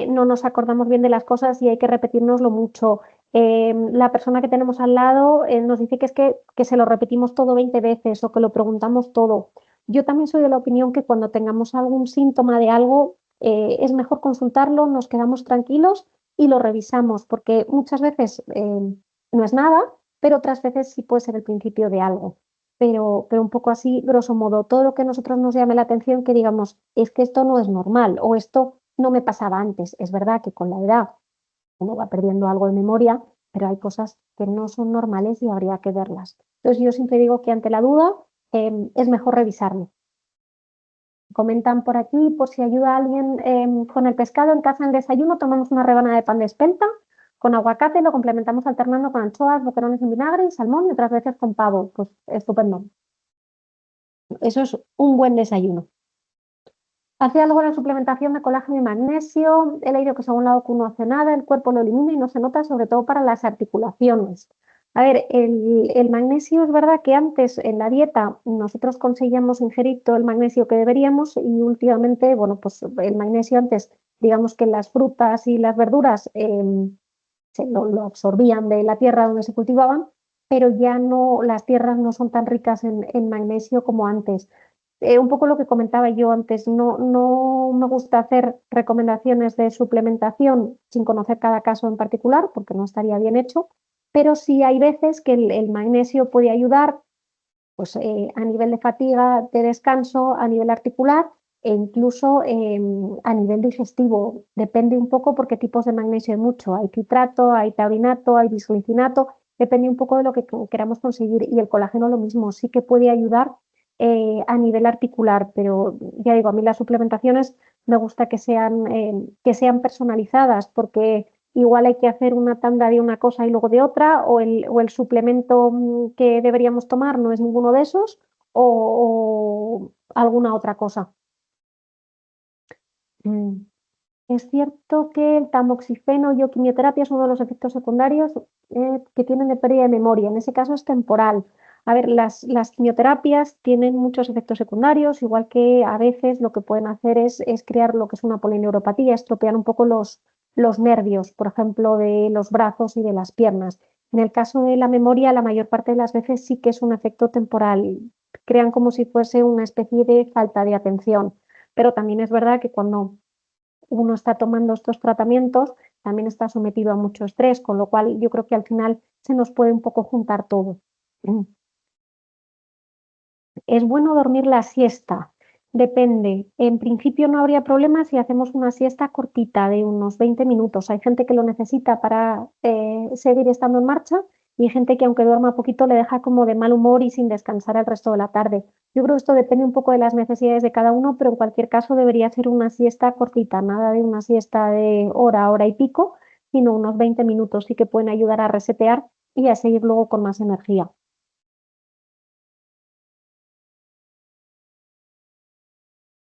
no nos acordamos bien de las cosas y hay que repetirnoslo mucho. La persona que tenemos al lado nos dice que es que se lo repetimos todo 20 veces o que lo preguntamos todo. Yo también soy de la opinión que cuando tengamos algún síntoma de algo, es mejor consultarlo, nos quedamos tranquilos y lo revisamos, porque muchas veces no es nada, pero otras veces sí puede ser el principio de algo. Pero un poco así, grosso modo, todo lo que a nosotros nos llame la atención, que digamos, es que esto no es normal o esto no me pasaba antes. Es verdad que con la edad uno va perdiendo algo de memoria, pero hay cosas que no son normales y habría que verlas. Entonces yo siempre digo que ante la duda es mejor revisarlo. Comentan por aquí, por si ayuda a alguien con el pescado en casa en desayuno, tomamos una rebanada de pan de espelta con aguacate, lo complementamos alternando con anchoas, boquerones en vinagre y salmón y otras veces con pavo. Pues estupendo. Eso es un buen desayuno. Hace algo la suplementación de colágeno y magnesio. He leído que según la OCU no hace nada, el cuerpo lo elimina y no se nota, sobre todo para las articulaciones. A ver, el magnesio es verdad que antes en la dieta nosotros conseguíamos ingerir todo el magnesio que deberíamos y últimamente, bueno, pues el magnesio antes, digamos que las frutas y las verduras lo absorbían de la tierra donde se cultivaban, pero ya no, las tierras no son tan ricas en magnesio como antes. Un poco lo que comentaba yo antes, no me gusta hacer recomendaciones de suplementación sin conocer cada caso en particular, porque no estaría bien hecho, pero sí hay veces que el magnesio puede ayudar pues, a nivel de fatiga, de descanso, a nivel articular e incluso a nivel digestivo. Depende un poco por qué tipos de magnesio hay mucho. Hay citrato, hay taurinato, hay bisglicinato, depende un poco de lo que queramos conseguir. Y el colágeno lo mismo, sí que puede ayudar a nivel articular, pero ya digo, a mí las suplementaciones me gusta que sean personalizadas porque igual hay que hacer una tanda de una cosa y luego de otra, o el suplemento que deberíamos tomar no es ninguno de esos, o alguna otra cosa. Mm. Es cierto que el tamoxifeno y o quimioterapia es uno de los efectos secundarios que tienen de pérdida de memoria. En ese caso es temporal. A ver, las quimioterapias tienen muchos efectos secundarios, igual que a veces lo que pueden hacer es crear lo que es una polineuropatía, estropear un poco los nervios, por ejemplo, de los brazos y de las piernas. En el caso de la memoria, la mayor parte de las veces sí que es un efecto temporal. Crean como si fuese una especie de falta de atención. Pero también es verdad que cuando uno está tomando estos tratamientos, también está sometido a mucho estrés, con lo cual yo creo que al final se nos puede un poco juntar todo. ¿Es bueno dormir la siesta? Depende. En principio no habría problema si hacemos una siesta cortita de unos 20 minutos. Hay gente que lo necesita para seguir estando en marcha y hay gente que aunque duerma poquito le deja como de mal humor y sin descansar el resto de la tarde. Yo creo que esto depende un poco de las necesidades de cada uno, pero en cualquier caso debería ser una siesta cortita, nada de una siesta de hora, hora y pico, sino unos 20 minutos sí que pueden ayudar a resetear y a seguir luego con más energía.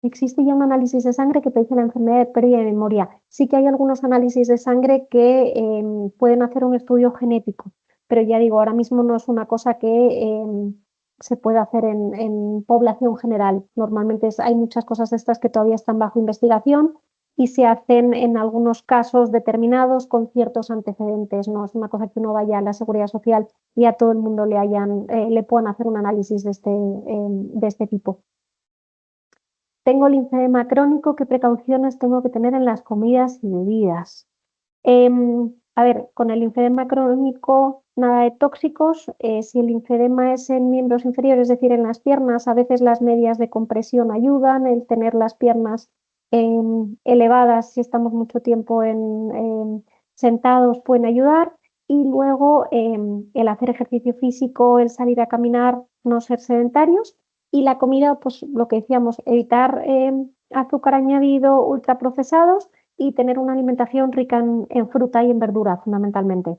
Existe ya un análisis de sangre que te dice la enfermedad de pérdida de memoria. Sí que hay algunos análisis de sangre que pueden hacer un estudio genético, pero ya digo, ahora mismo no es una cosa que se pueda hacer en población general. Normalmente hay muchas cosas de estas que todavía están bajo investigación y se hacen en algunos casos determinados con ciertos antecedentes. No es una cosa que uno vaya a la Seguridad Social y a todo el mundo le puedan hacer un análisis de este tipo. Tengo linfedema crónico, ¿qué precauciones tengo que tener en las comidas y bebidas? A ver, con el linfedema crónico, nada de tóxicos. Si el linfedema es en miembros inferiores, es decir, en las piernas, a veces las medias de compresión ayudan, el tener las piernas elevadas si estamos mucho tiempo sentados pueden ayudar. Y luego el hacer ejercicio físico, el salir a caminar, no ser sedentarios. Y la comida, pues lo que decíamos, evitar azúcar añadido, ultraprocesados y tener una alimentación rica en fruta y en verdura, fundamentalmente.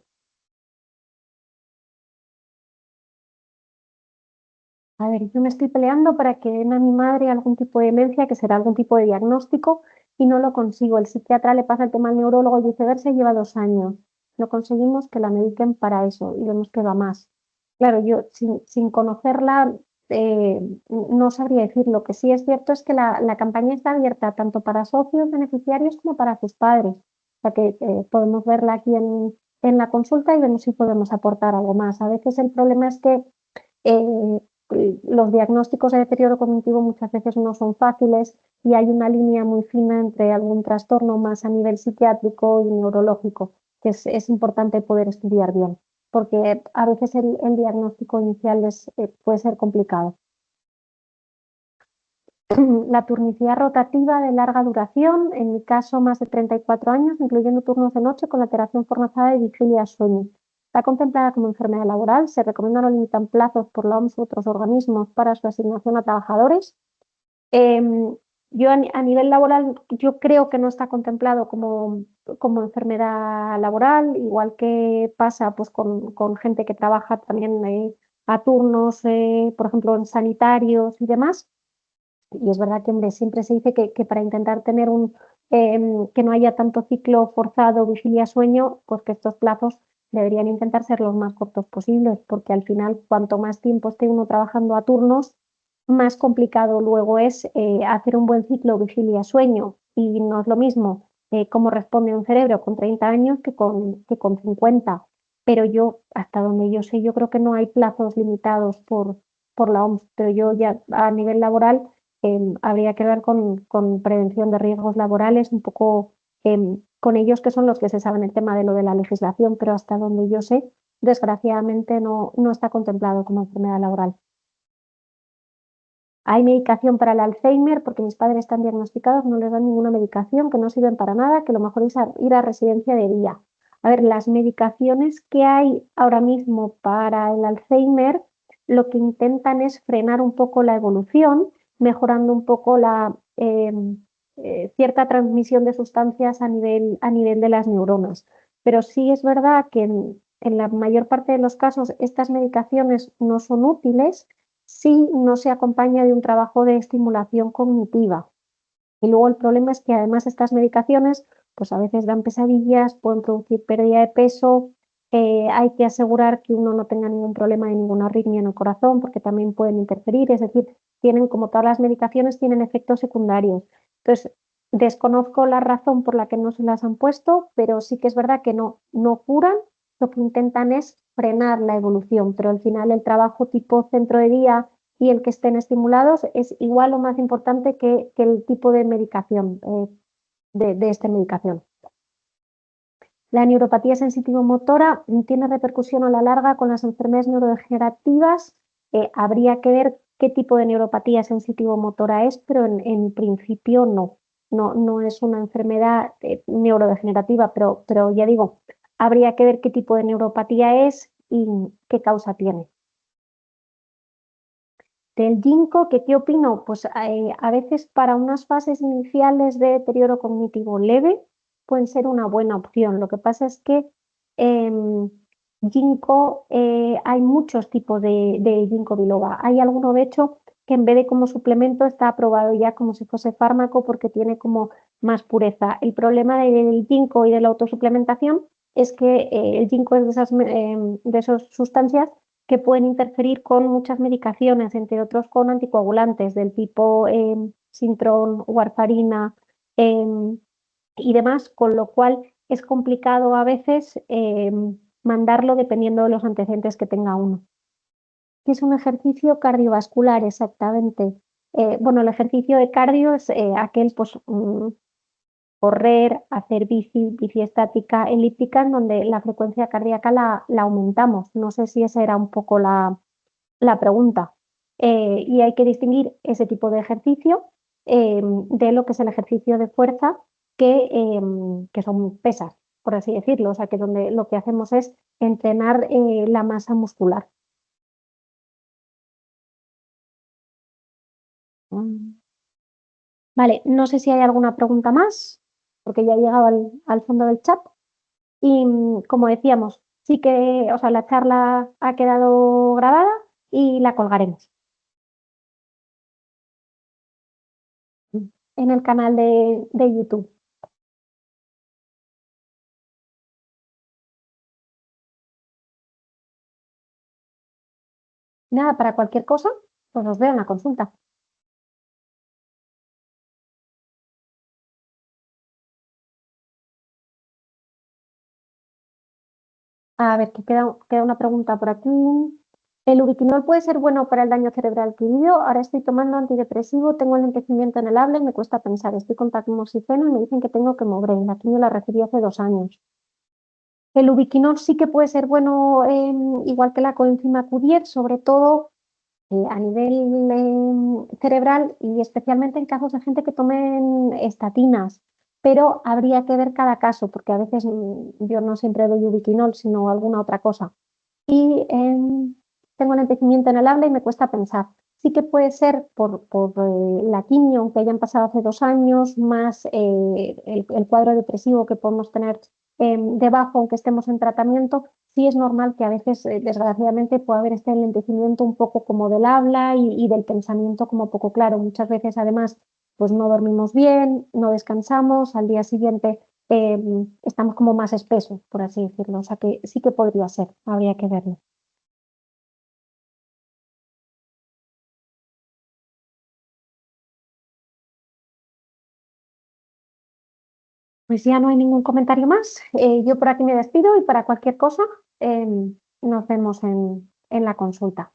A ver, yo me estoy peleando para que den a mi madre algún tipo de demencia, que será algún tipo de diagnóstico, y no lo consigo. El psiquiatra le pasa el tema al neurólogo y viceversa, y lleva 2 años. No conseguimos que la mediquen para eso y vemos que va más. Claro, yo sin conocerla no sabría decir. Lo que sí es cierto es que la campaña está abierta tanto para socios beneficiarios como para sus padres. O sea que podemos verla aquí en la consulta y vemos si podemos aportar algo más. A veces el problema es que eh, los diagnósticos de deterioro cognitivo muchas veces no son fáciles y hay una línea muy fina entre algún trastorno más a nivel psiquiátrico y neurológico, que es importante poder estudiar bien, porque a veces el diagnóstico inicial puede ser complicado. La turnicidad rotativa de larga duración, en mi caso más de 34 años, incluyendo turnos de noche con alteración forzada de vigilia sueño. Está contemplada como enfermedad laboral, se recomienda no limitar plazos por la OMS u otros organismos para su asignación a trabajadores. Yo a nivel laboral, yo creo que no está contemplado como enfermedad laboral, igual que pasa pues, con gente que trabaja también a turnos, por ejemplo, en sanitarios y demás. Y es verdad que, hombre, siempre se dice que para intentar tener que no haya tanto ciclo forzado, vigilia-sueño, pues que estos plazos deberían intentar ser los más cortos posibles, porque al final, cuanto más tiempo esté uno trabajando a turnos, más complicado luego es hacer un buen ciclo vigilia-sueño. Y no es lo mismo cómo responde un cerebro con 30 años que con 50. Pero yo, hasta donde yo sé, yo creo que no hay plazos limitados por la OMS, pero yo ya a nivel laboral habría que ver con prevención de riesgos laborales, un poco con ellos que son los que se saben el tema de lo de la legislación, pero hasta donde yo sé, desgraciadamente no está contemplado como enfermedad laboral. Hay medicación para el Alzheimer porque mis padres están diagnosticados, no les dan ninguna medicación, que no sirven para nada, que lo mejor es ir a residencia de día. A ver, las medicaciones que hay ahora mismo para el Alzheimer lo que intentan es frenar un poco la evolución, mejorando un poco la cierta transmisión de sustancias a nivel de las neuronas. Pero sí es verdad que en la mayor parte de los casos estas medicaciones no son útiles si no se acompaña de un trabajo de estimulación cognitiva. Y luego el problema es que además estas medicaciones, pues a veces dan pesadillas, pueden producir pérdida de peso, hay que asegurar que uno no tenga ningún problema de ninguna arritmia en el corazón, porque también pueden interferir, es decir, tienen, como todas las medicaciones, tienen efectos secundarios. Entonces, desconozco la razón por la que no se las han puesto, pero sí que es verdad que no curan, lo que intentan es frenar la evolución, pero al final el trabajo tipo centro de día y el que estén estimulados es igual o más importante que el tipo de medicación, de esta medicación. La neuropatía sensitivo-motora tiene repercusión a la larga con las enfermedades neurodegenerativas. Habría que ver qué tipo de neuropatía sensitivo-motora es, pero en principio no. No es una enfermedad neurodegenerativa, pero ya digo, habría que ver qué tipo de neuropatía es y qué causa tiene. Del ginkgo, ¿qué opino? Pues a veces para unas fases iniciales de deterioro cognitivo leve pueden ser una buena opción. Lo que pasa es que em, ginkgo, hay muchos tipos de ginkgo biloba. Hay alguno, de hecho, que en vez de como suplemento está aprobado ya como si fuese fármaco porque tiene como más pureza. El problema del ginkgo y de la autosuplementación es que el ginkgo es de esas sustancias que pueden interferir con muchas medicaciones, entre otros con anticoagulantes del tipo Sintrón, warfarina y demás, con lo cual es complicado a veces mandarlo dependiendo de los antecedentes que tenga uno. ¿Qué es un ejercicio cardiovascular? Exactamente. Bueno, el ejercicio de cardio es aquel, pues, correr, hacer bici estática, elíptica, en donde la frecuencia cardíaca la aumentamos. No sé si esa era un poco la pregunta. Y hay que distinguir ese tipo de ejercicio de lo que es el ejercicio de fuerza, que son pesas, por así decirlo. O sea, que donde lo que hacemos es entrenar la masa muscular. Mm. Vale, no sé si hay alguna pregunta más, porque ya he llegado al fondo del chat. Y como decíamos, sí que, o sea, la charla ha quedado grabada y la colgaremos en el canal de YouTube. Nada, para cualquier cosa, pues os veo en la consulta. A ver, que queda una pregunta por aquí. ¿El ubiquinol puede ser bueno para el daño cerebral adquirido? Ahora estoy tomando antidepresivo, tengo enlentecimiento en el habla y me cuesta pensar. Estoy con tamoxifeno y me dicen que tengo que mover. La quimio la recibí hace 2 años. El ubiquinol sí que puede ser bueno, igual que la coenzima Q10, sobre todo a nivel cerebral y especialmente en casos de gente que tomen estatinas, pero habría que ver cada caso, porque a veces yo no siempre doy ubiquinol, sino alguna otra cosa. Y tengo enlentecimiento en el habla y me cuesta pensar. Sí que puede ser por la quimio, aunque hayan pasado hace 2 años, más el cuadro depresivo que podemos tener debajo, aunque estemos en tratamiento. Sí es normal que a veces, desgraciadamente, pueda haber este enlentecimiento un poco como del habla y del pensamiento como poco claro. Muchas veces, además, pues no dormimos bien, no descansamos, al día siguiente eh, estamos como más espesos, por así decirlo. O sea que sí que podría ser, habría que verlo. Pues ya no hay ningún comentario más. Yo por aquí me despido y para cualquier cosa nos vemos en la consulta.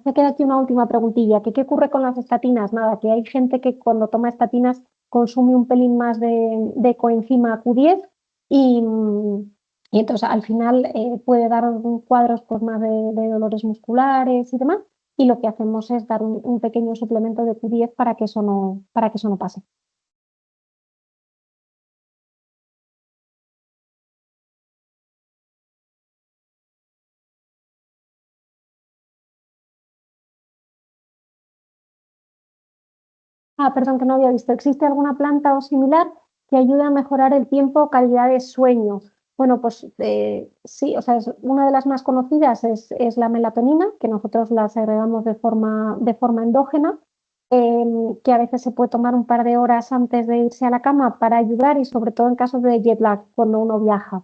Me queda aquí una última preguntilla, que qué ocurre con las estatinas. Nada, que hay gente que cuando toma estatinas consume un pelín más de coenzima Q10 y, y entonces al final puede dar cuadros pues, más de dolores musculares y demás. Y lo que hacemos es dar un pequeño suplemento de Q10 para que eso no pase. Perdón, que no había visto. ¿Existe alguna planta o similar que ayude a mejorar el tiempo o calidad de sueño? Bueno, pues sí, o sea, una de las más conocidas es la melatonina, que nosotros la segregamos de forma endógena, que a veces se puede tomar un par de horas antes de irse a la cama para ayudar y sobre todo en casos de jet lag, cuando uno viaja.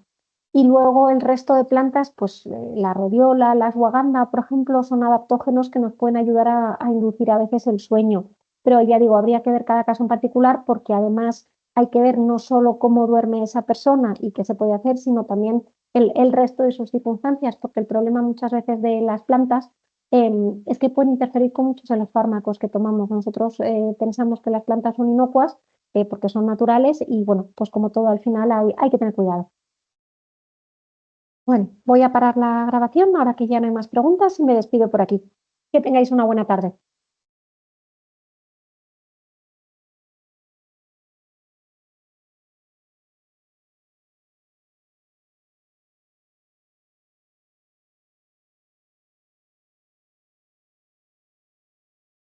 Y luego el resto de plantas, pues la rodiola, la ashwagandha, por ejemplo, son adaptógenos que nos pueden ayudar a inducir a veces el sueño. Pero ya digo, habría que ver cada caso en particular porque además hay que ver no solo cómo duerme esa persona y qué se puede hacer, sino también el resto de sus circunstancias, porque el problema muchas veces de las plantas es que pueden interferir con muchos de los fármacos que tomamos. Nosotros pensamos que las plantas son inocuas, porque son naturales y bueno, pues como todo al final hay que tener cuidado. Bueno, voy a parar la grabación ahora que ya no hay más preguntas y me despido por aquí. Que tengáis una buena tarde.